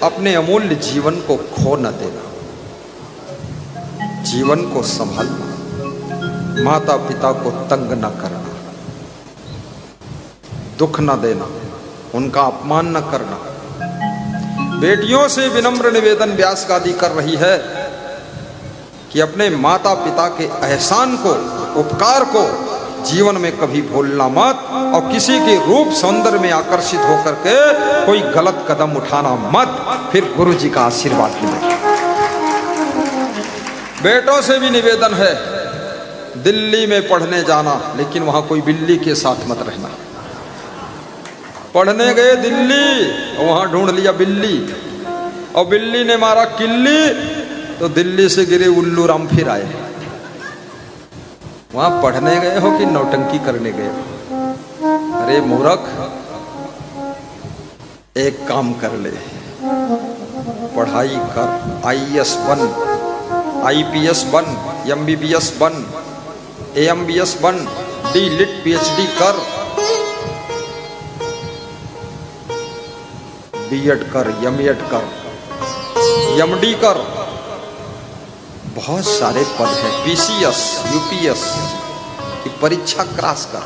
अपने अमूल्य जीवन को खो न देना। जीवन को संभालना, माता पिता को तंग न करना, दुख न देना, उनका अपमान न करना। बेटियों से विनम्र निवेदन व्यास गादी कर रही है कि अपने माता पिता के एहसान को, उपकार को जीवन में कभी भूलना मत, और किसी के रूप सौंदर्य में आकर्षित होकर के कोई गलत कदम उठाना मत, फिर गुरु जी का आशीर्वाद मिलेगा। बेटों से भी निवेदन है, दिल्ली में पढ़ने जाना, लेकिन वहां कोई बिल्ली के साथ मत रहना। पढ़ने गए दिल्ली, वहां ढूंढ लिया बिल्ली, और बिल्ली ने मारा किल्ली, तो दिल्ली से गिरे उल्लू राम फिर आए। वहां पढ़ने गए हो कि नौटंकी करने गए हो? अरे मूर्ख, एक काम कर ले, पढ़ाई कर, IAS बन, IPS बन, MBBS बन, AMBS बन, D.Litt PhD कर, B.Ed कर, M.Ed कर, MD कर, बहुत सारे पद हैं, PCS, UPS की परीक्षा क्रॉस कर।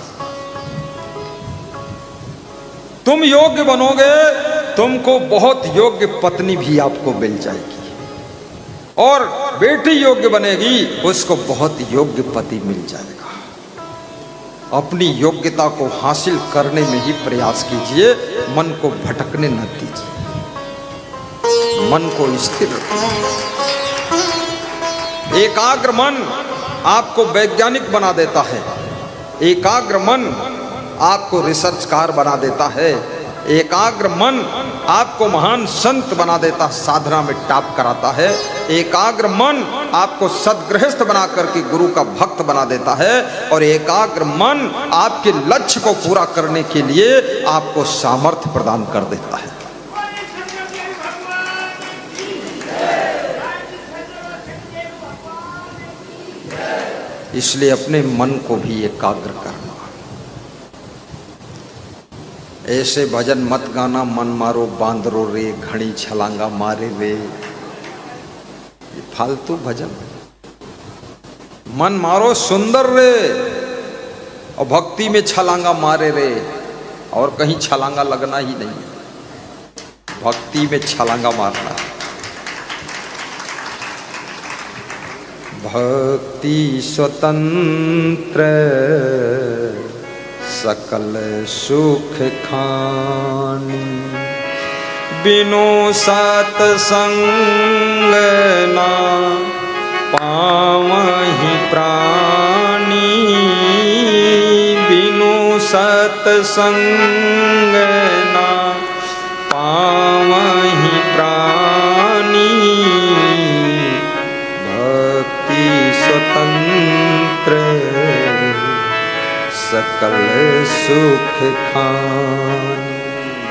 तुम योग्य बनोगे, तुमको बहुत योग्य पत्नी भी आपको मिल जाएगी, और बेटी योग्य बनेगी, उसको बहुत योग्य पति मिल जाएगा। अपनी योग्यता को हासिल करने में ही प्रयास कीजिए, मन को भटकने न दीजिए, मन को स्थिर रखिए। एकाग्र मन आपको वैज्ञानिक बना देता है, एकाग्र मन आपको रिसर्चकार बना देता है, एकाग्र मन आपको महान संत बना देता, साधना में टॉप कराता है। एकाग्र मन आपको सद्गृहस्थ बना करके गुरु का भक्त बना देता है, और एकाग्र मन आपके लक्ष्य को पूरा करने के लिए आपको सामर्थ्य प्रदान कर देता है। इसलिए अपने मन को भी एकाग्र करना। ऐसे भजन मत गाना, मन मारो बांदरो रे, घड़ी छलांगा मारे रे, ये फालतू भजन। मन मारो सुंदर रे, और भक्ति में छलांगा मारे रे, और कहीं छलांगा लगना ही नहीं, भक्ति में छलांगा मारना। भक्ति स्वतंत्र सकल सुख खानी, बिनु सत्संग ना पावहि प्राणी, बिनु सत्संग ना पावहि प्राणी, स्वतंत्र सकल सुख खान।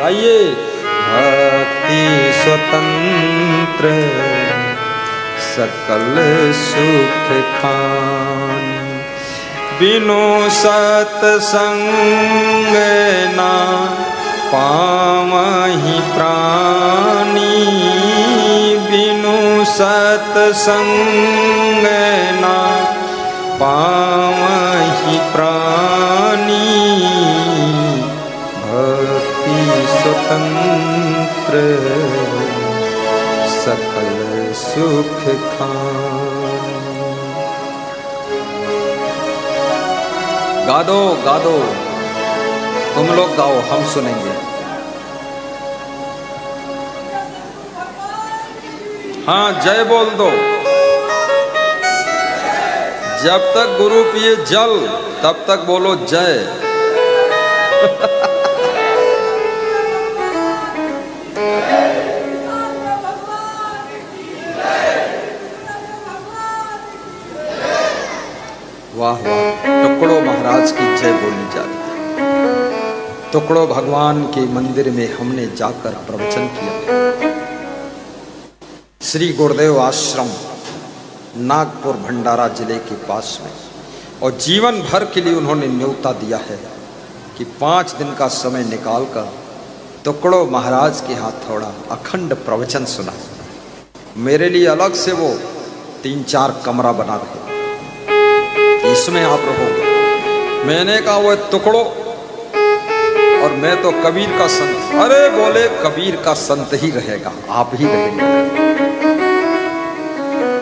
आइए, भक्ति स्वतंत्र सकल सुख खान, बिनु सत्संग ना पावहि प्राणी, बिनु सत्संग ना पावहि प्राणी, भक्ति स्वतंत्र सकल सुख खान। गा दो गा दो, तुम लोग गाओ, हम सुनेंगे। हाँ जय बोल दो। जब तक गुरु पिए जल तब तक बोलो जय। वाह वाह, टुकड़ो महाराज की जय बोली जाती है। टुकड़ो भगवान के मंदिर में हमने जाकर प्रवचन किया। श्री गुरुदेव आश्रम नागपुर भंडारा जिले के पास में, और जीवन भर के लिए उन्होंने न्योता दिया है कि 5 दिन का समय निकालकर टुकड़ो महाराज के हाथ थोड़ा अखंड प्रवचन सुना। मेरे लिए अलग से वो 3-4 कमरा बना रहे, इसमें आप रहो। मैंने कहा वो टुकड़ो, और मैं तो कबीर का संत। अरे बोले कबीर का संत ही रहेगा, आप ही रहेंगे।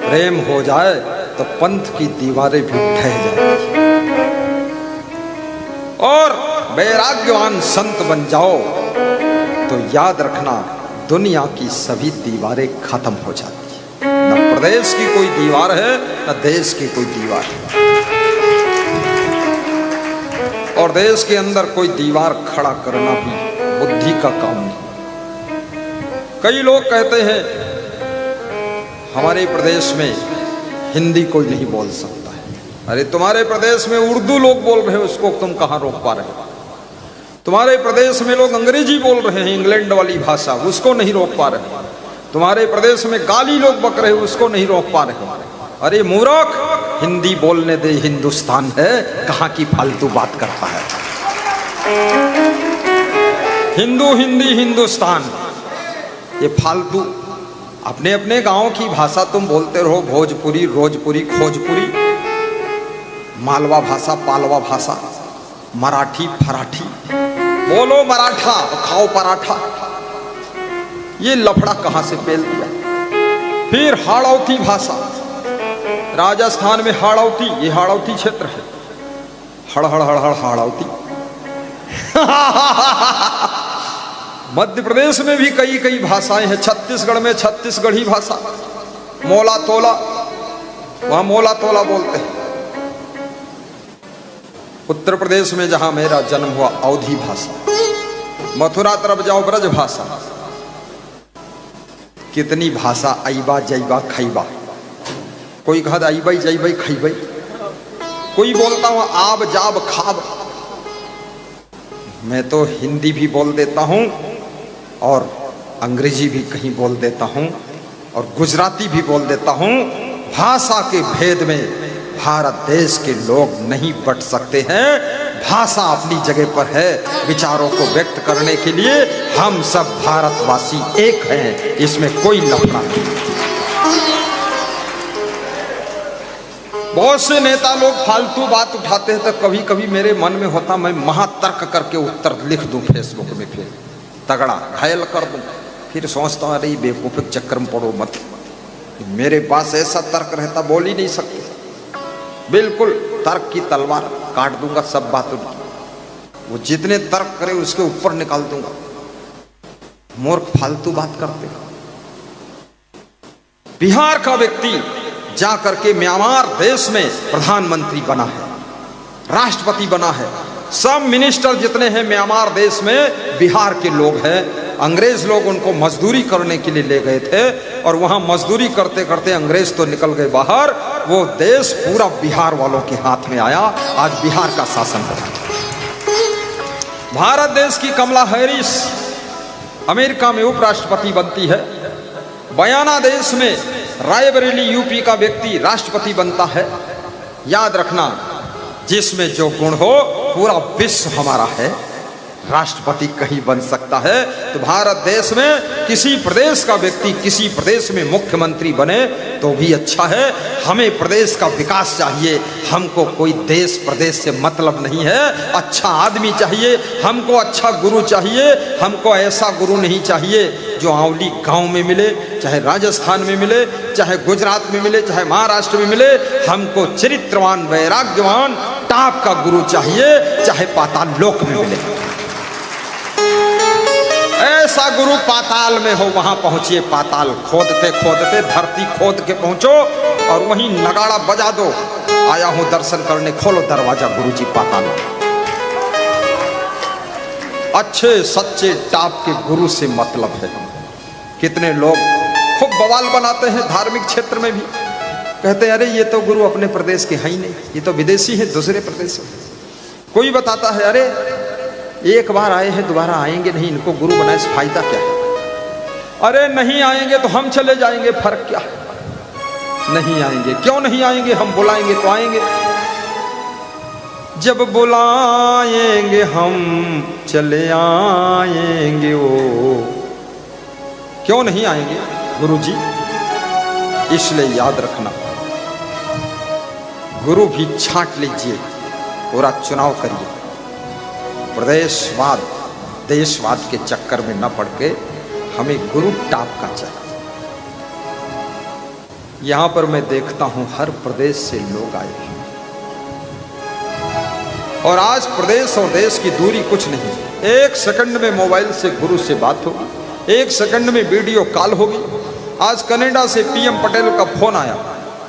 प्रेम हो जाए तो पंथ की दीवारें भी ढह जाती, और वैराग्यवान संत बन जाओ तो याद रखना दुनिया की सभी दीवारें खत्म हो जाती है। न प्रदेश की कोई दीवार है, न देश की कोई दीवार है, और देश के अंदर कोई दीवार खड़ा करना भी बुद्धि का काम नहीं। कई लोग कहते हैं हमारे प्रदेश में हिंदी कोई नहीं बोल सकता है। अरे तुम्हारे प्रदेश में उर्दू लोग बोल रहे हैं, उसको तुम कहां रोक पा रहे हो? तुम्हारे प्रदेश में लोग अंग्रेजी बोल रहे हैं, इंग्लैंड वाली भाषा, उसको नहीं रोक पा रहे। तुम्हारे प्रदेश में गाली लोग बक रहे हैं, उसको नहीं रोक पा रहे। अरे मूर्ख, हिंदी बोलने दे, हिंदुस्तान है, कहां की फालतू बात करता है। हिंदू हिंदी हिंदुस्तान, ये फालतू अपने अपने गांव की भाषा तुम बोलते रहो। भोजपुरी, रोजपुरी, खोजपुरी, मालवा भाषा, पालवा भाषा, मराठी, फराठी, बोलो मराठा, खाओ पराठा। ये लफड़ा कहां से पेल दिया? फिर हाड़ौती भाषा, राजस्थान में हाड़ौती, ये हाड़ौती क्षेत्र है, हड़ हड़ हड़ हड़ हाड़ौती। मध्य प्रदेश में भी कई कई भाषाएं हैं। छत्तीसगढ़ में छत्तीसगढ़ी भाषा, मोला तोला, वहां मोला तोला बोलते हैं। उत्तर प्रदेश में जहां मेरा जन्म हुआ, अवधी भाषा। मथुरा तरफ जाओ, ब्रज भाषा। कितनी भाषा, अईबा जईबा खईबा। कोई कहता अईबाई जईबाई खईबाई, कोई बोलता हूं आब जाब खाब। मैं तो हिंदी भी बोल देता हूं और अंग्रेजी भी कहीं बोल देता हूं और गुजराती भी बोल देता हूं। भाषा के भेद में भारत देश के लोग नहीं बट सकते हैं। भाषा अपनी जगह पर है, विचारों को व्यक्त करने के लिए हम सब भारतवासी एक हैं, इसमें कोई लफड़ा नहीं। बहुत से नेता लोग फालतू बात उठाते हैं, तो कभी कभी मेरे मन में होता मैं महातर्क करके उत्तर लिख दूं फेसबुक में, फिर तगड़ा घायल कर दूं। फिर सोचता हूं अरे बेवकूफ के चक्कर में पड़ो मत। मेरे पास ऐसा तर्क रहता, बोल ही नहीं सकते। बिल्कुल तर्क की तलवार काट दूंगा सब बातों की। वो जितने तर्क करे उसके ऊपर निकाल दूंगा। मूर्ख फालतू बात करते। बिहार का व्यक्ति जाकर के म्यांमार देश में प्रधानमंत्री बना है, राष्ट्रपति बना है। सब मिनिस्टर जितने हैं म्यांमार देश में बिहार के लोग हैं। अंग्रेज लोग उनको मजदूरी करने के लिए ले गए थे, और वहां मजदूरी करते करते अंग्रेज तो निकल गए बाहर। वो देश पूरा बिहार वालों के हाथ में आया। आज बिहार का शासन बना। भारत देश की कमला हैरिस अमेरिका में उपराष्ट्रपति बनती है। बयाना देश में रायबरेली यूपी का व्यक्ति राष्ट्रपति बनता है। याद रखना, जिसमें जो गुण हो पूरा विश्व हमारा है। राष्ट्रपति कहीं बन सकता है, तो भारत देश में किसी प्रदेश का व्यक्ति किसी प्रदेश में मुख्यमंत्री बने तो भी अच्छा है। हमें प्रदेश का विकास चाहिए, हमको कोई देश प्रदेश से मतलब नहीं है। अच्छा आदमी चाहिए, हमको अच्छा गुरु चाहिए। हमको ऐसा गुरु नहीं चाहिए जो आंवली गांव में मिले, चाहे राजस्थान में मिले, चाहे गुजरात में मिले, चाहे महाराष्ट्र में मिले। हमको चरित्रवान, वैराग्यवान, टाप का गुरु चाहिए, चाहे पाताल लोक में मिले। ऐसा गुरु पाताल में हो, वहां पहुंचिए। पाताल खोदते खोदते धरती खोद के पहुंचो और वहीं नगाड़ा बजा दो, आया हूं दर्शन करने, खोलो दरवाजा गुरुजी पाताल। अच्छे सच्चे टाप के गुरु से मतलब है। कितने लोग खूब बवाल बनाते हैं धार्मिक क्षेत्र में भी, कहते हैं अरे ये तो गुरु अपने प्रदेश के हैं ही नहीं, ये तो विदेशी है, दूसरे प्रदेश में। कोई बताता है अरे एक बार आए हैं दोबारा आएंगे नहीं, इनको गुरु बनाए से फायदा क्या है? अरे नहीं आएंगे तो हम चले जाएंगे, फर्क क्या है? नहीं आएंगे, क्यों नहीं आएंगे? हम बुलाएंगे तो आएंगे। जब बुलाएंगे हम चले आएंगे, वो क्यों नहीं आएंगे गुरुजी? इसलिए याद रखना, गुरु भी छांट लीजिए, पूरा चुनाव करिए। प्रदेशवाद देशवाद के चक्कर में न पड़ के हमें गुरु टाप का चाहिए। यहां पर मैं देखता हूं हर प्रदेश से लोग आए हैं, और आज प्रदेश और देश की दूरी कुछ नहीं। 1 सेकंड में मोबाइल से गुरु से बात होगी, 1 सेकंड में वीडियो कॉल होगी। आज कनाडा से पीएम पटेल का फोन आया,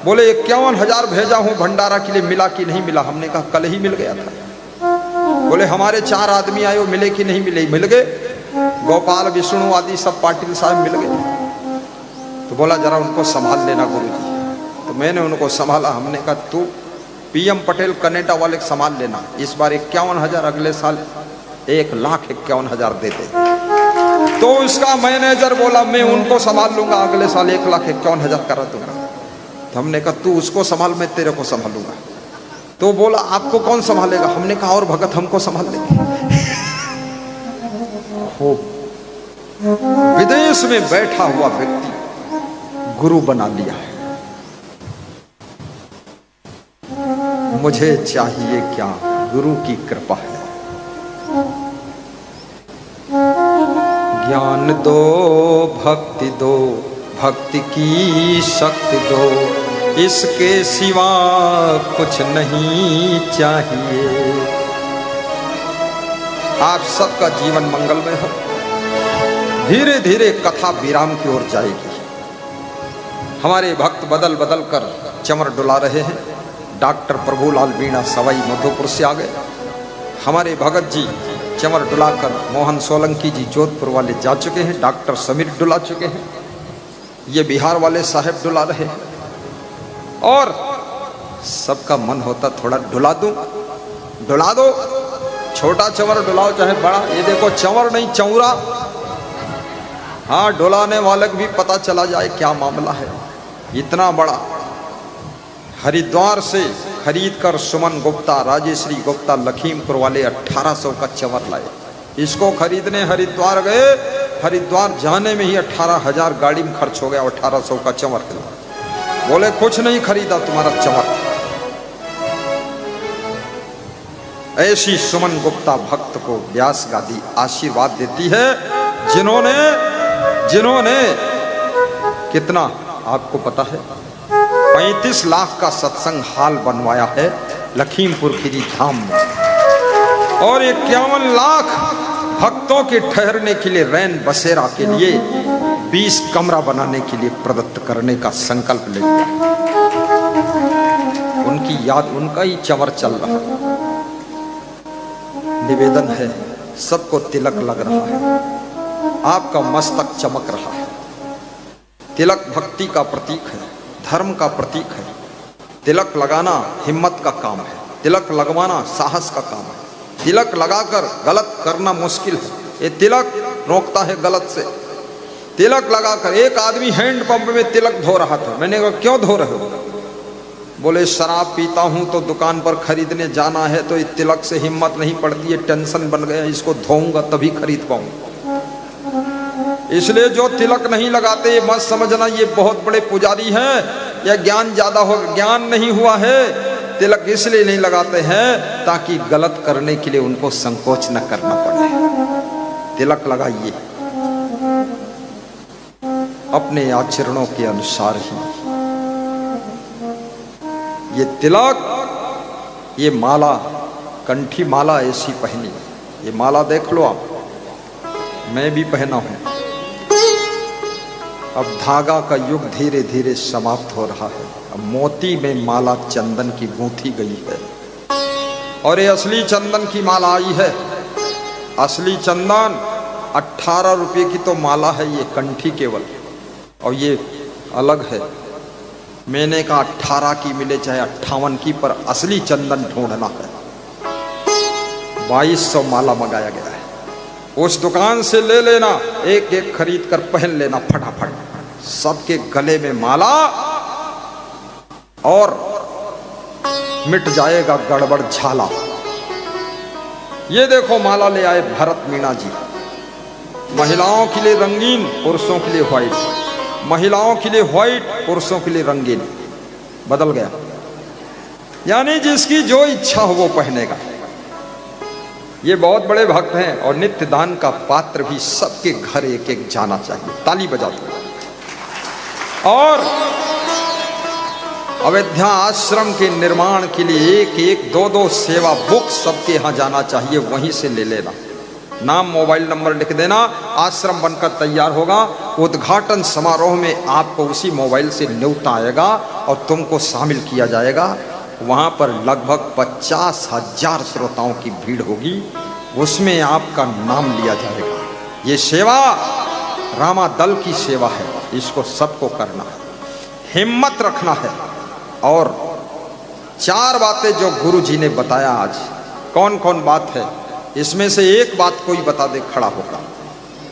बोले 51,000 भेजा हूं भंडारा के लिए, मिला कि नहीं मिला? हमने कहा कल ही मिल गया था। बोले हमारे 4 आदमी आए, मिले कि नहीं मिले? मिल गए। गोपाल विष्णु आदि सब पाटिल साहब मिल गए। तो बोला जरा उनको संभाल लेना गुरुजी। तो मैंने उनको संभाला। हमने कहा तू पीएम पटेल कनाडा वाले संभाल लेना, इस बार 51,000, अगले साल 1,51,000 दे दे। तो उसका मैनेजर बोला मैं उनको संभाल लूंगा, अगले साल 1,51,000 करा दूंगा। तो हमने कहा तू उसको संभाल, मैं तेरे को संभालूंगा। तो बोला आपको कौन संभालेगा? हमने कहा और भगत हमको संभाल लेंगे। हो विदेश में बैठा हुआ व्यक्ति गुरु बना लिया है। मुझे चाहिए क्या? गुरु की कृपा है। ज्ञान दो, भक्ति दो, भक्ति की शक्ति दो, इसके सिवा कुछ नहीं चाहिए। आप सबका जीवन मंगलमय हो। धीरे धीरे कथा विराम की ओर जाएगी। हमारे भक्त बदल बदल कर चमर डुला रहे हैं। डॉक्टर प्रभुलाल मीणा सवाई मधोपुर से आ गए। हमारे भगत जी चमर डुलाकर, मोहन सोलंकी जी जोधपुर वाले जा चुके हैं, डॉक्टर समीर डुला चुके हैं, ये बिहार वाले साहेब डुला रहे हैं। और सबका मन होता थोड़ा डुला दूं, डुला दो। छोटा चंवर डुलाओ चाहे बड़ा, ये देखो चंवर नहीं चौरा। हाँ, डुलाने वाले को भी पता चला जाए क्या मामला है। इतना बड़ा हरिद्वार से खरीद कर सुमन गुप्ता, राजेश्री गुप्ता लखीमपुर वाले 1800 का चंवर लाए। इसको खरीदने हरिद्वार गए, हरिद्वार जाने में ही 18,000 गाड़ी में खर्च हो गया। 1800 का चंवर बोले कुछ नहीं खरीदा तुम्हारा चंवर। ऐसी सुमन गुप्ता भक्त को व्यास गादी आशीर्वाद देती है, जिन्होंने कितना आपको पता है, 35 लाख का सत्संग हाल बनवाया है लखीमपुर खीरी धाम में, और 51 लाख भक्तों के ठहरने के लिए रैन बसेरा के लिए 20 कमरा बनाने के लिए प्रदत्त करने का संकल्प ले लिया। उनकी याद, उनका ही चंवर चल रहा है। निवेदन है, सबको तिलक लग रहा है, आपका मस्तक चमक रहा है। तिलक भक्ति का प्रतीक है, धर्म का प्रतीक है। तिलक लगाना हिम्मत का काम है, तिलक लगवाना साहस का काम है। तिलक लगाकर गलत करना मुश्किल है, ये तिलक रोकता है गलत से। तिलक लगाकर, एक आदमी हैंडपंप में तिलक धो रहा था। मैंने कहा क्यों धो रहे हो? बोले शराब पीता हूं तो दुकान पर खरीदने जाना है, तो इस तिलक से हिम्मत नहीं पड़ती है, टेंशन बन गया, इसको धोऊंगा तभी खरीद पाऊंगा। इसलिए जो तिलक नहीं लगाते ये मत समझना ये बहुत बड़े पुजारी हैं या ज्ञान ज्यादा हो, ज्ञान नहीं हुआ है। तिलक इसलिए नहीं लगाते हैं ताकि गलत करने के लिए उनको संकोच न करना पड़े। तिलक लगाइए अपने आचरणों के अनुसार ही। ये तिलक ये माला, कंठी माला ऐसी पहनी, ये माला देख लो आप, मैं भी पहना हूं। अब धागा का युग धीरे धीरे समाप्त हो रहा है। अब मोती में माला चंदन की गूंथी गई है और ये असली चंदन की माला आई है। असली चंदन 18 रुपये की तो माला है ये कंठी केवल, और ये अलग है। मैंने कहा 18 की मिले चाहे 58 की, पर असली चंदन ढूंढना है। 2200 माला मंगाया गया है। उस दुकान से ले लेना, एक एक खरीद कर पहन लेना फटाफट। सबके गले में माला और मिट जाएगा गड़बड़ झाला। ये देखो माला ले आए भरत मीणा जी। महिलाओं के लिए रंगीन, पुरुषों के लिए व्हाइट, महिलाओं के लिए व्हाइट, पुरुषों के लिए रंगीन। बदल गया, यानी जिसकी जो इच्छा हो वो पहनेगा। ये बहुत बड़े भक्त हैं और नित्य दान का पात्र भी सबके घर एक एक जाना चाहिए। ताली बजा दो। और अयोध्या आश्रम के निर्माण के लिए एक एक दो दो सेवा बुक सबके यहाँ जाना चाहिए, वहीं से ले लेना। नाम मोबाइल नंबर लिख देना, आश्रम बनकर तैयार होगा। उद्घाटन समारोह में आपको उसी मोबाइल से न्योता आएगा और तुमको शामिल किया जाएगा। वहाँ पर लगभग 50,000 श्रोताओं की भीड़ होगी, उसमें आपका नाम लिया जाएगा। ये सेवा रामा दल की सेवा है, इसको सबको करना है, हिम्मत रखना है। और 4 बातें जो गुरु जी ने बताया आज, कौन कौन बात है, इसमें से एक बात कोई बता दे खड़ा होगा।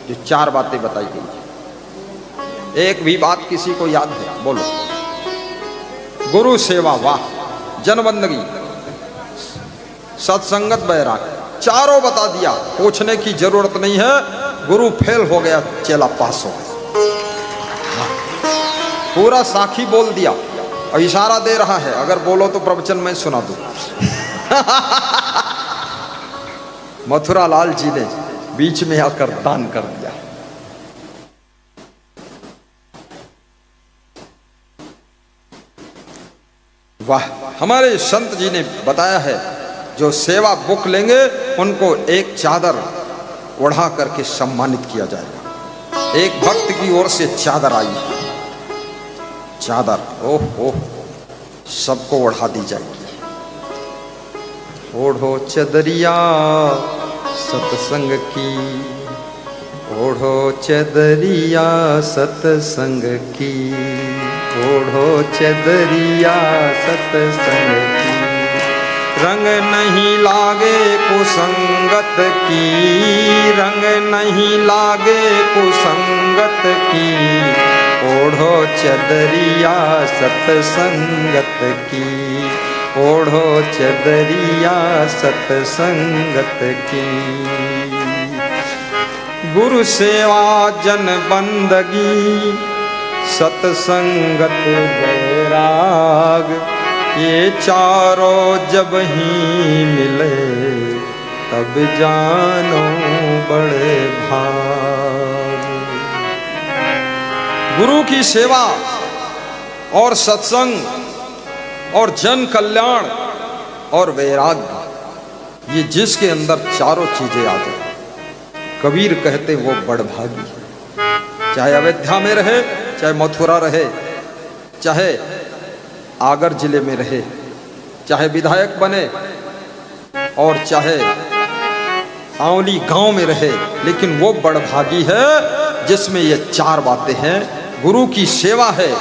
जो 4 बातें बताई गई, एक भी बात किसी को याद है? बोलो। गुरु सेवा, वाह, जनबंदगी, सत्संगत, बैराग, चारों बता दिया। पूछने की जरूरत नहीं है। गुरु फेल हो गया, चेला पास हो गया। पूरा साखी बोल दिया और इशारा दे रहा है, अगर बोलो तो प्रवचन मैं सुना दूं। मथुरा लाल जी ने बीच में आकर दान कर दिया। वाह, हमारे संत जी ने बताया है, जो सेवा बुक लेंगे उनको एक चादर ओढ़ा करके सम्मानित किया जाएगा। एक भक्त की ओर से चादर आई है, चादर, ओह ओह, सबको ओढ़ा दी जाएगी। ओढ़ो चदरिया सत्संग की, ओढ़ो चदरिया सत्संग की, ओढ़ो चदरिया सत्संग की। रंग नहीं लागे कुसंगत की, रंग नहीं लागे कुसंगत की, ओढ़ो चदरिया सत्संगत की, ओढ़ो चदरिया सत्संगत की। गुरु सेवा जन बंदगी सत्संगत बैराग, ये चारों जब ही मिले तब जानो बड़े भाग। गुरु की सेवा और सत्संग और जन कल्याण और वैराग्य, ये जिसके अंदर चारों चीजें आ जाए, कबीर कहते वो बड़भागी है। चाहे अयोध्या में रहे, चाहे मथुरा रहे, चाहे आगर जिले में रहे, चाहे विधायक बने और चाहे आंवली गांव में रहे, लेकिन वो बड़भागी है जिसमें ये 4 बातें हैं। गुरु की सेवा है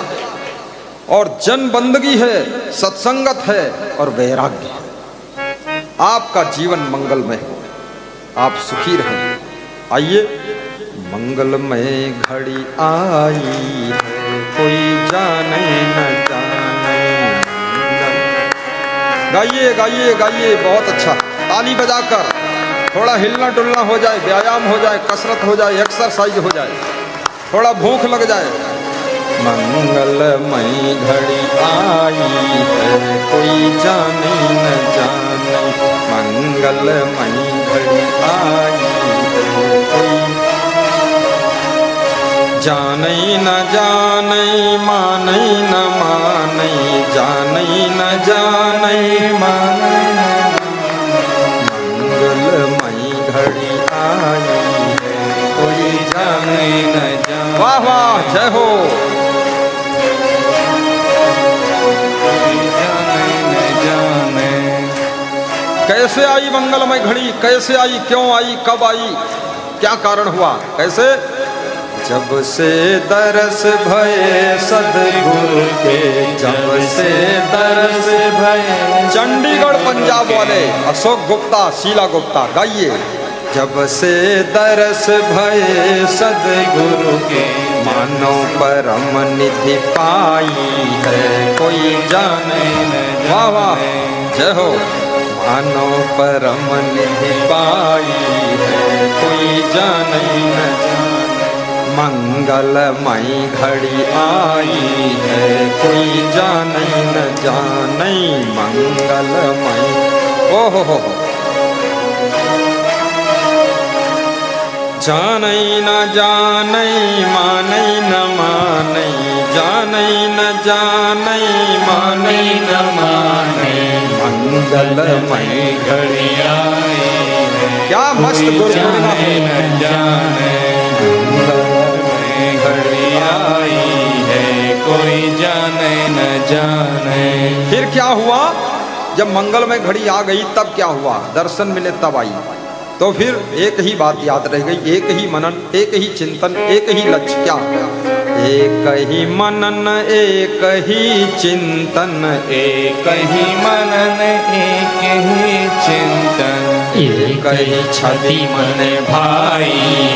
और जन बंदगी है, सत्संगत है और वैराग्य है। आपका जीवन मंगलमय हो, आप सुखी रहें। आइए, मंगलमय घड़ी आई है, कोई जाने न जाने। गाइए गाइए गाइए, बहुत अच्छा, ताली बजाकर थोड़ा हिलना डुलना हो जाए, व्यायाम हो जाए, कसरत हो जाए, एक्सरसाइज हो जाए, थोड़ा भूख लग जाए। मंगलमय घड़ी आई है, कोई जाने न जाने। मंगलमय घड़ी आई है, कोई जाने न जाने, माने न माने, जाने न जाने, माने जय हो। कैसे आई मंगलमय घड़ी, कैसे आई, क्यों आई, कब आई, क्या कारण हुआ, कैसे? जब से दरस भये सदगुरु के, जब से दरस भये। चंडीगढ़ पंजाब वाले अशोक गुप्ता, शीला गुप्ता, गाइए। जब से दरस भये सदगुरु के, मानो परम निधि पाई है कोई जाने न। वाह वाह, जय हो। मानो परम निधि पाई है कोई जाने न जाने। मंगलमयी घड़ी आई है कोई जाने न जाने। मंगलमयी, ओ हो। जाने न जाने, माने न माने, जाने न जाने, माने न माने। मंगलमयी घड़ी आई है, क्या मस्त गुरु न जाने। घड़ी आई है कोई जाने न जाने। फिर क्या हुआ? जब मंगलमय घड़ी आ गई तब क्या हुआ? दर्शन मिले तब आई। तो फिर एक ही बात याद रह गई, एक ही मनन, एक ही चिंतन, एक ही लक्ष्य। क्या? एक ही मनन, एक ही चिंतन, एक ही मनन, एक ही चिंतन। एक ही छवि मन भाई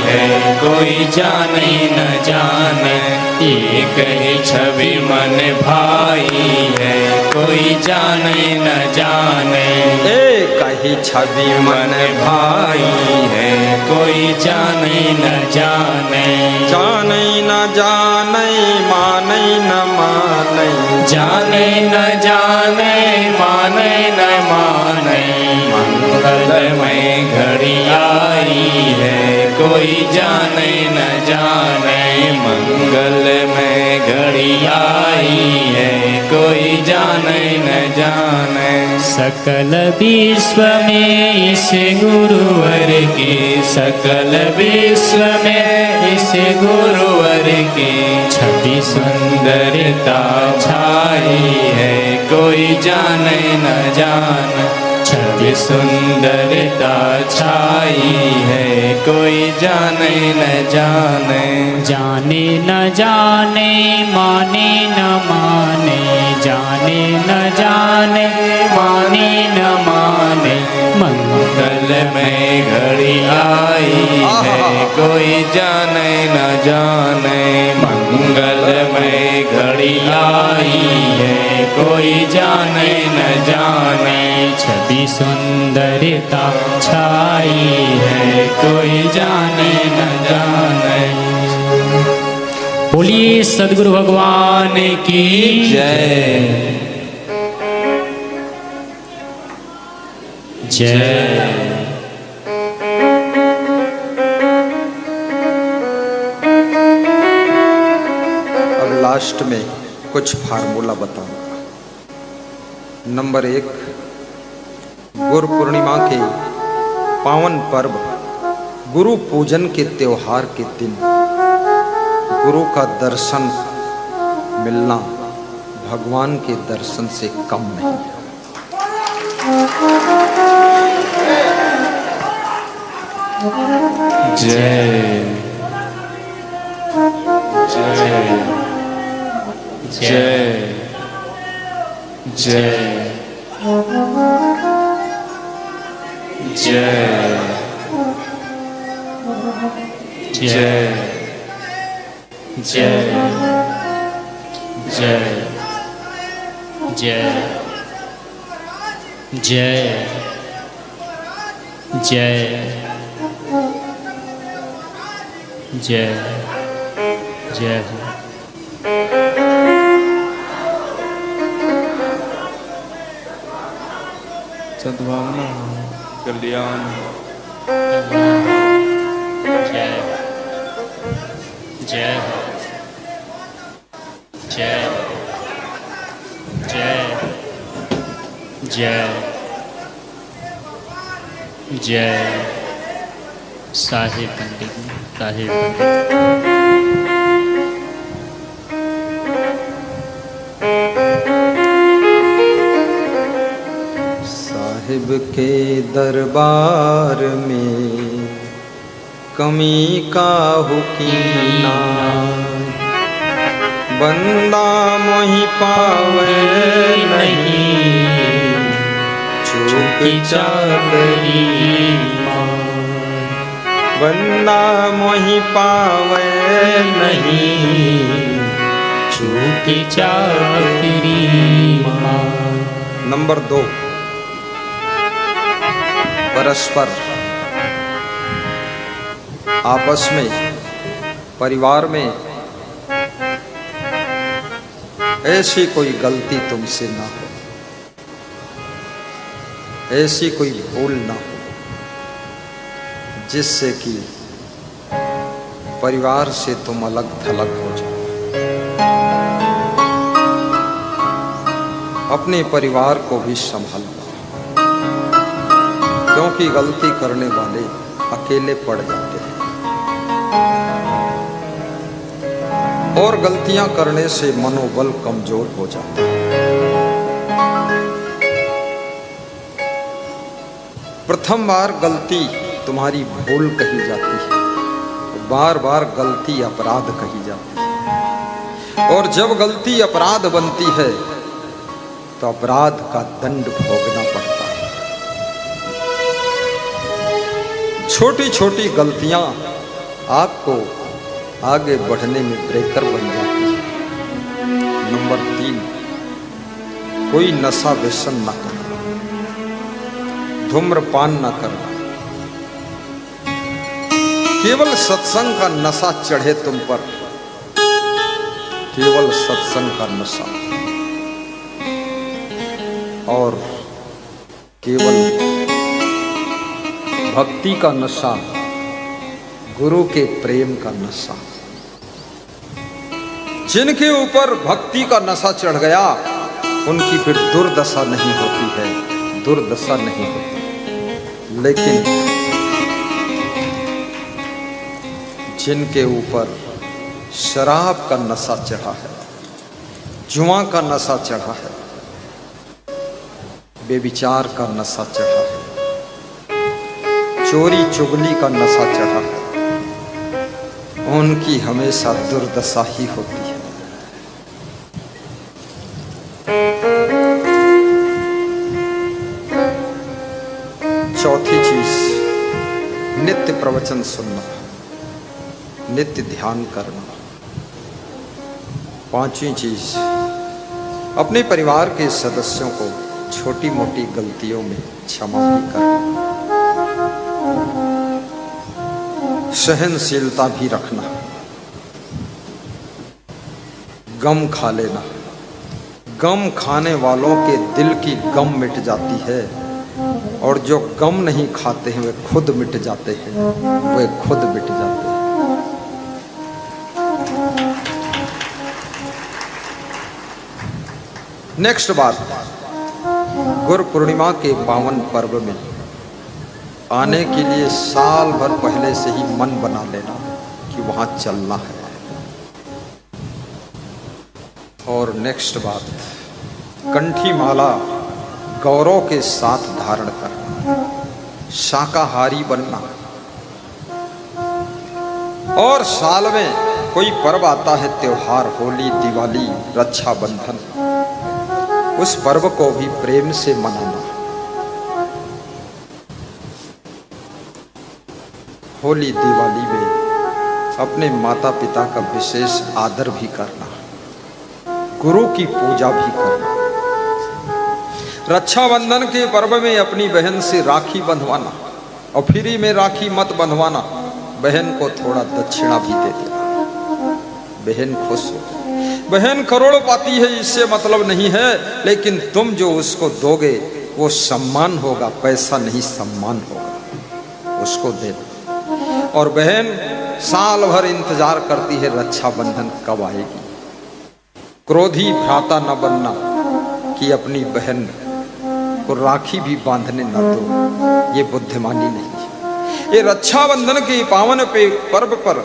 है कोई जाने न जाने। एक ही छवि मन भाई है कोई जाने न जाने। एक ही छवि मन भाई है कोई जाने न जाने। जाने न जाने, माने न माने, जाने न जाने, माने न माने। मंगलमय घड़ी आई है कोई जाने न जाने। मंगलमय घड़ी आई है कोई जाने न जाने। सकल विश्व में इस गुरुवर के, सकल विश्व में इस गुरुवर के। छवि सुंदरता छाई है कोई जाने न जाने। छवि सुंदरता छाई है कोई जाने न जाने। जाने न जाने, माने न माने, जाने न जाने, माने न माने। मंगलमय घड़ी आई है कोई जाने न जाने। मंगलमय घड़ी आई है कोई जाने न जाने। छवि सुंदरता छाई है कोई जाने न जाने। बोलिए सद्गुरु भगवान की जय जय। अब लास्ट में कुछ फार्मूला बताऊंगा। नंबर 1, गुरु पूर्णिमा के पावन पर्व, गुरु पूजन के त्योहार के दिन गुरु का दर्शन मिलना भगवान के दर्शन से कम नहीं है। जय जय जय जय जय जय जय जय जय जय जय जय जय हो। सद्भावना कल्याण जय जय हो। जय जय जय जय। साहिब पंडित, साहिब पंडित। साहिब के दरबार में कमी काहू की ना, बंदा मोहि पावे नहीं चूक चाकरी मार। बंदा मोहि पावे नहीं चूक चाकरी मार। नंबर 2, परस्पर आपस में, परिवार में ऐसी कोई गलती तुमसे ना हो, ऐसी कोई भूल ना हो जिससे कि परिवार से तुम अलग थलग हो जाओ। अपने परिवार को भी संभालना, क्योंकि गलती करने वाले अकेले पड़ जाते हैं और गलतियां करने से मनोबल कमजोर हो जाता है। प्रथम बार गलती तुम्हारी भूल कही जाती है, बार बार गलती अपराध कही जाती है, और जब गलती अपराध बनती है तो अपराध का दंड भोगना पड़ता है। छोटी छोटी गलतियां आपको आगे बढ़ने में ब्रेकर बन जाती है। नंबर 3, कोई नशा व्यसन न करना, धूम्रपान न करना। केवल सत्संग का नशा चढ़े तुम पर, केवल सत्संग का नशा, और केवल भक्ति का नशा, गुरु के प्रेम का नशा। जिनके ऊपर भक्ति का नशा चढ़ गया उनकी फिर दुर्दशा नहीं होती है, दुर्दशा नहीं होती। लेकिन जिनके ऊपर शराब का नशा चढ़ा है, जुआ का नशा चढ़ा है, बेविचार का नशा चढ़ा है, चोरी चुगली का नशा चढ़ा है, उनकी हमेशा दुर्दशा ही होती है। चौथी चीज, नित्य प्रवचन सुनना, नित्य ध्यान करना। पांचवी चीज, अपने परिवार के सदस्यों को छोटी मोटी गलतियों में क्षमा भी करना, सहनशीलता भी रखना, गम खा लेना। गम खाने वालों के दिल की गम मिट जाती है, और जो गम नहीं खाते हैं वे खुद मिट जाते हैं, वे खुद मिट जाते हैं। नेक्स्ट बात, गुरु पूर्णिमा के पावन पर्व में आने के लिए साल भर पहले से ही मन बना लेना कि वहां चलना है। और नेक्स्ट बात, कंठी माला गौरव के साथ धारण करना, शाकाहारी बनना। और साल में कोई पर्व आता है, त्योहार, होली, दिवाली, रक्षाबंधन, उस पर्व को भी प्रेम से मनाना। होली दिवाली में अपने माता पिता का विशेष आदर भी करना, गुरु की पूजा भी करना। रक्षाबंधन के पर्व में अपनी बहन से राखी बंधवाना, और फ्री में राखी मत बंधवाना, बहन को थोड़ा दक्षिणा भी दे देना, बहन खुश हो। बहन करोड़ पाती है इससे मतलब नहीं है, लेकिन तुम जो उसको दोगे वो सम्मान होगा, पैसा नहीं सम्मान होगा, उसको दे दो। और बहन साल भर इंतजार करती है रक्षाबंधन कब आएगी। क्रोधी भ्राता न बनना कि अपनी बहन को राखी भी बांधने न दो, ये बुद्धिमानी नहीं है। ये रक्षाबंधन के पावन पे पर्व पर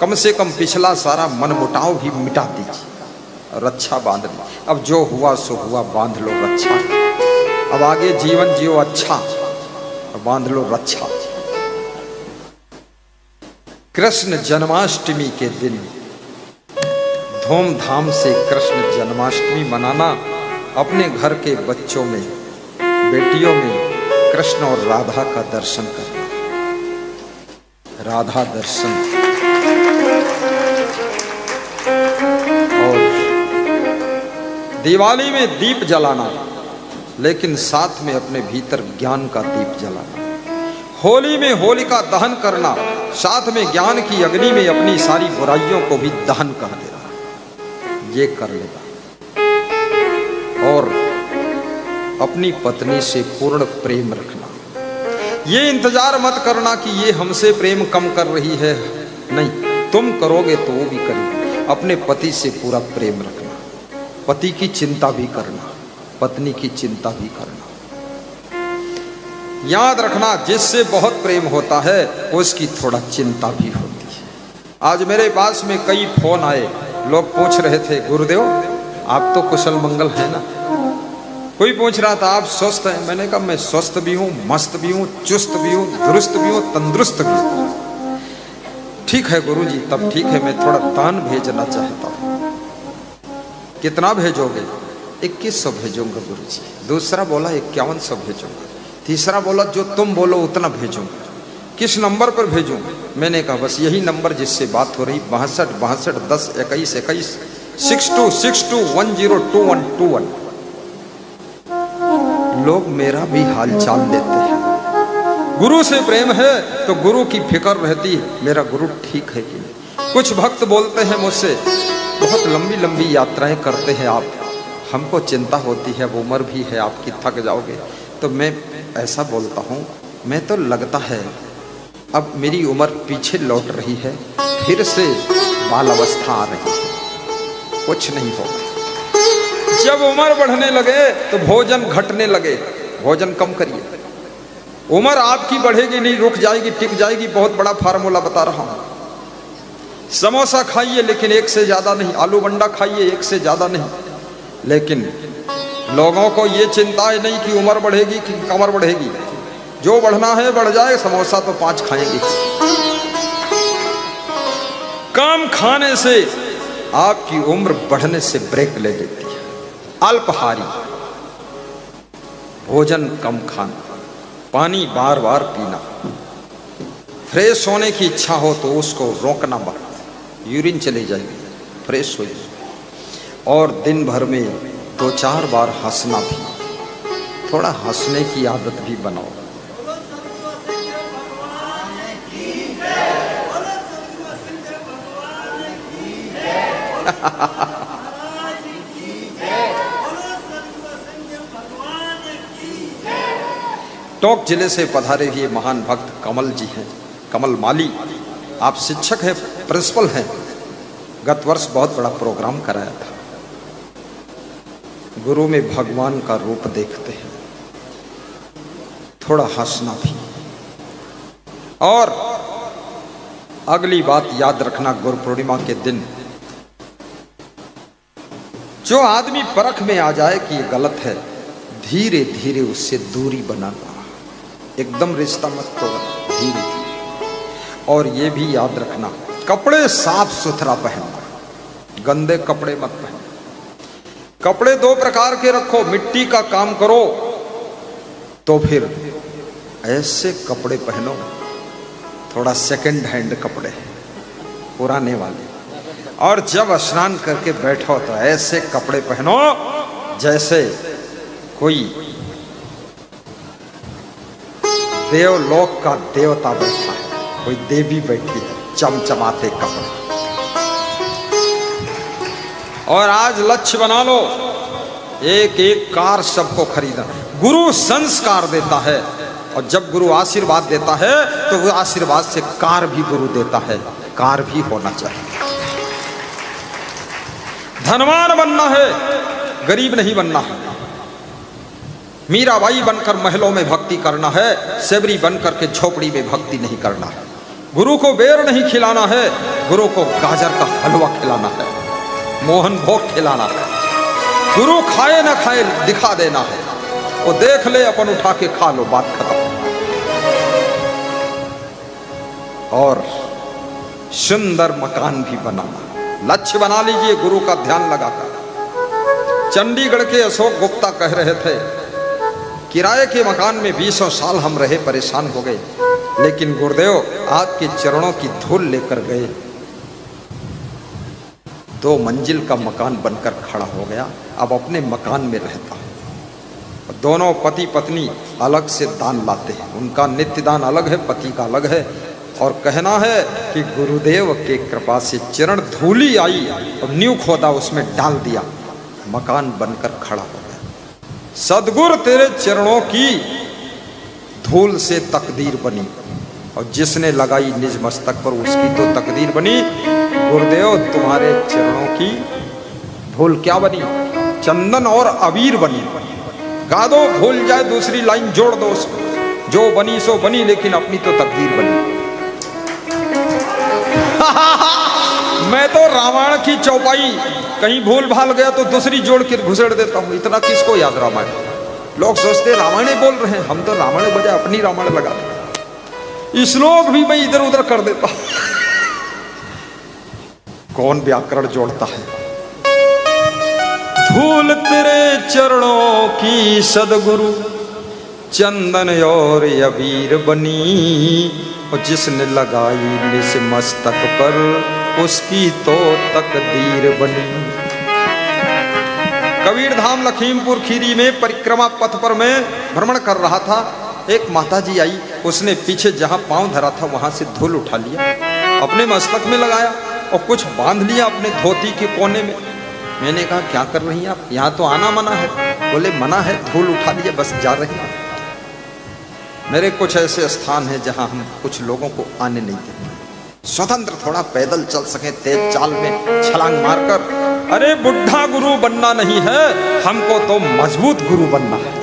कम से कम पिछला सारा मनमुटाव भी मिटा दीजिए, रक्षा बांध लो। अब जो हुआ सो हुआ, बांध लो रक्षा। अब आगे जीवन जियो अच्छा और बांध लो रक्षा। कृष्ण जन्माष्टमी के दिन धूमधाम से कृष्ण जन्माष्टमी मनाना, अपने घर के बच्चों में, बेटियों में कृष्ण और राधा का दर्शन करना। राधा दर्शन और दिवाली में दीप जलाना, लेकिन साथ में अपने भीतर ज्ञान का दीप जलाना। होली में होलिका दहन करना, साथ में ज्ञान की अग्नि में अपनी सारी बुराइयों को भी दहन कर देना। ये कर लेगा। और अपनी पत्नी से पूर्ण प्रेम रखना। ये इंतजार मत करना कि ये हमसे प्रेम कम कर रही है, नहीं, तुम करोगे तो वो भी करेगी। अपने पति से पूरा प्रेम रखना, पति की चिंता भी करना, पत्नी की चिंता भी करना। याद रखना, जिससे बहुत प्रेम होता है उसकी थोड़ा चिंता भी होती है। आज मेरे पास में कई फोन आए, लोग पूछ रहे थे, गुरुदेव आप तो कुशल मंगल है ना? कोई पूछ रहा था आप स्वस्थ हैं? मैंने कहा मैं स्वस्थ भी हूँ, मस्त भी हूँ, चुस्त भी हूँ, दुरुस्त भी हूँ, तंदुरुस्त भी हूँ। ठीक है गुरुजी, तब ठीक है, मैं थोड़ा दान भेजना चाहता हूँ। कितना भेजोगे? 2100 भेजूंगा गुरुजी। दूसरा बोला 5100 भेजूंगा। तीसरा बोला जो तुम बोलो उतना भेजूंगा। किस नंबर पर भेजूं? मैंने कहा बस यही नंबर जिससे बात हो रही, 62 62 10 21 21 62 62 102121। लोग मेरा भी हाल चाल देते हैं। गुरु से प्रेम है तो गुरु की फिक्र रहती है, मेरा गुरु ठीक है कि नहीं। कुछ भक्त बोलते हैं मुझसे, बहुत लंबी लंबी यात्राएं करते हैं आप, हमको चिंता होती है, अब उम्र भी है आपकी, थक जाओगे। तो मैं ऐसा बोलता हूँ, मैं तो लगता है अब मेरी उम्र पीछे लौट रही है, फिर से बाल अवस्था आ रही है, कुछ नहीं होगा। जब उम्र बढ़ने लगे तो भोजन घटने लगे, भोजन कम करिए। उम्र आपकी बढ़ेगी नहीं, रुक जाएगी, टिक जाएगी। बहुत बड़ा फार्मूला बता रहा हूं। समोसा खाइए लेकिन एक से ज्यादा नहीं, आलू बंडा खाइए एक से ज्यादा नहीं। लेकिन लोगों को ये चिंता है नहीं कि उम्र बढ़ेगी कि कमर बढ़ेगी, जो बढ़ना है बढ़ जाए, समोसा तो 5 खाएंगे। कम खाने से आपकी उम्र बढ़ने से ब्रेक ले लेती है। अल्पाहारी, भोजन कम खाना, पानी बार बार पीना, फ्रेश होने की इच्छा हो तो उसको रोकना मत, यूरिन चली जाएगी, फ्रेश हो जाएगी। और दिन भर में 2-4 बार हंसना भी, थोड़ा हंसने की आदत भी बनाओ। टोंक जिले से पधारे हुए महान भक्त कमल जी हैं, कमल माली। आप शिक्षक हैं, प्रिंसिपल हैं। गत वर्ष बहुत बड़ा प्रोग्राम कराया था। गुरु में भगवान का रूप देखते हैं, थोड़ा हंसना भी। और अगली बात याद रखना, गुरु पूर्णिमा के दिन जो आदमी परख में आ जाए कि ये गलत है, धीरे धीरे उससे दूरी बनाना, एकदम रिश्ता मत तोड़ना, धीरे धीरे। और ये भी याद रखना, कपड़े साफ सुथरा पहनना, गंदे कपड़े मत पहनना। कपड़े 2 प्रकार के रखो, मिट्टी का काम करो तो फिर ऐसे कपड़े पहनो, थोड़ा सेकंड हैंड कपड़े, पुराने वाले। और जब स्नान करके बैठो तो ऐसे कपड़े पहनो जैसे कोई देवलोक का देवता बैठा है, कोई देवी बैठी है, चमचमाते कपड़े। और आज लक्ष्य बना लो, एक एक कार सबको खरीदना। गुरु संस्कार देता है, और जब गुरु आशीर्वाद देता है तो वो आशीर्वाद से कार भी गुरु देता है, कार भी होना चाहिए। धनवान बनना है, गरीब नहीं बनना है। मीराबाई बनकर महलों में भक्ति करना है, सेवरी बनकर के झोपड़ी में भक्ति नहीं करना है। गुरु को बेर नहीं खिलाना है, गुरु को गाजर का हलवा खिलाना है, मोहन भोग खिलाना है। गुरु खाए ना खाए दिखा देना है। वो देख ले, अपन उठा के खा लो, बात खत्म। और सुंदर मकान भी बना, लक्ष्य बना लीजिए गुरु का ध्यान लगाकर। चंडीगढ़ के अशोक गुप्ता कह रहे थे, किराए के मकान में 20 साल हम रहे, परेशान हो गए, लेकिन गुरुदेव आपके चरणों की धूल लेकर गए, 2 मंजिल का मकान बनकर खड़ा हो गया। अब अपने मकान में रहता हूं। दोनों पति पत्नी अलग से दान लाते हैं, उनका नित्य दान अलग है, पति का अलग है। और कहना है कि गुरुदेव के कृपा से चरण धूली आई और नींव खोदा, उसमें डाल दिया, मकान बनकर खड़ा हो गया। सदगुरु तेरे चरणों की धूल से तकदीर बनी, और जिसने लगाई निज मस्तक पर उसकी तो तकदीर बनी। गुरुदेव तुम्हारे चरणों की धूल क्या बनी? चंदन और अबीर बनी। गा दो, भूल जाए दूसरी लाइन जोड़ दो उसमें, जो बनी सो बनी, लेकिन अपनी तो तकदीर बनी। मैं तो रामायण की चौपाई कहीं भूल भाल गया तो दूसरी जोड़ के घुसेड़ देता हूं, इतना किसको याद रामायण? लोग सोचते रामायण बोल रहे हैं, हम तो रामायण बजाय अपनी रामायण लगा देते। श्लोक भी मैं इधर उधर कर देता हूं। कौन व्याकरण जोड़ता है? धूल तेरे चरणों की सदगुरु चंदन और अबीर बनी, और जिसने लगाई निज मस्तक पर उसकी तो तकदीर बनी। कबीर धाम लखीमपुर खीरी में परिक्रमा पथ पर मैं भ्रमण कर रहा था। एक माताजी आई, उसने पीछे जहां पांव धरा था वहां से धूल उठा लिया, अपने मस्तक में लगाया और कुछ बांध लिया अपने धोती के कोने में। मैंने कहा क्या कर रही हैं आप? यहाँ तो आना मना है। बोले मना है, धूल उठा लिए, बस जा रही हैं। मेरे कुछ ऐसे स्थान हैं जहां हम कुछ लोगों को आने नहीं देते, स्वतंत्र थोड़ा पैदल चल सके, तेज चाल में छलांग मारकर। अरे बुढ़ा गुरु बनना नहीं है, हमको तो मजबूत गुरु बनना है।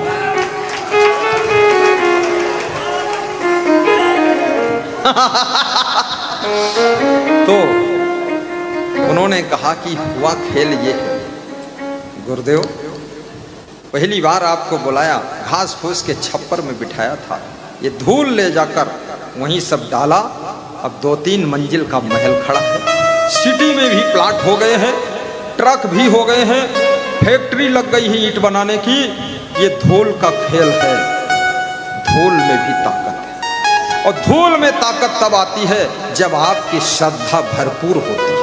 तो उन्होंने कहा कि हुआ खेल ये है, गुरुदेव पहली बार आपको बुलाया, घास फूस के छप्पर में बिठाया था, ये धूल ले जाकर वहीं सब डाला। अब 2-3 मंजिल का महल खड़ा है, सिटी में भी प्लाट हो गए हैं, ट्रक भी हो गए हैं, फैक्ट्री लग गई है ईंट बनाने की। ये धूल का खेल है, धूल में भी ताकत है, और धूल में ताकत तब आती है जब आपकी श्रद्धा भरपूर होती है,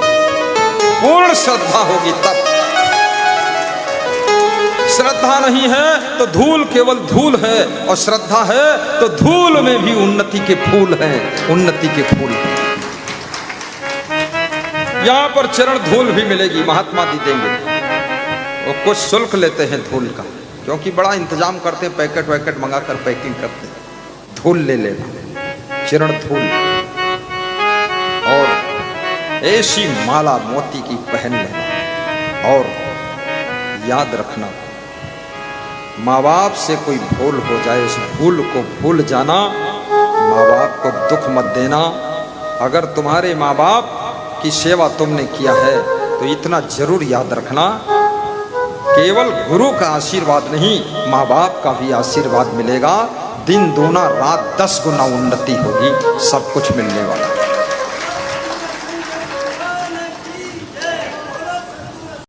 पूर्ण श्रद्धा होगी तब। श्रद्धा नहीं है तो धूल केवल धूल है, और श्रद्धा है तो धूल में भी उन्नति के फूल हैं, उन्नति के फूल हैं। यहां पर चरण धूल भी मिलेगी, महात्मा जी देंगे, वो कुछ शुल्क लेते हैं धूल का, क्योंकि बड़ा इंतजाम करते हैं, पैकेट वैकेट मंगाकर पैकिंग करते हैं। धूल ले लेना, चरण धूल, और ऐसी माला मोती की पहन लेना। और याद रखना, माँ बाप से कोई भूल हो जाए, उस भूल को भूल जाना, माँ बाप को दुख मत देना। अगर तुम्हारे माँ बाप की सेवा तुमने किया है तो इतना जरूर याद रखना, केवल गुरु का आशीर्वाद नहीं, माँ बाप का भी आशीर्वाद मिलेगा। दिन दूना रात 10 गुना उन्नति होगी, सब कुछ मिलने वाला।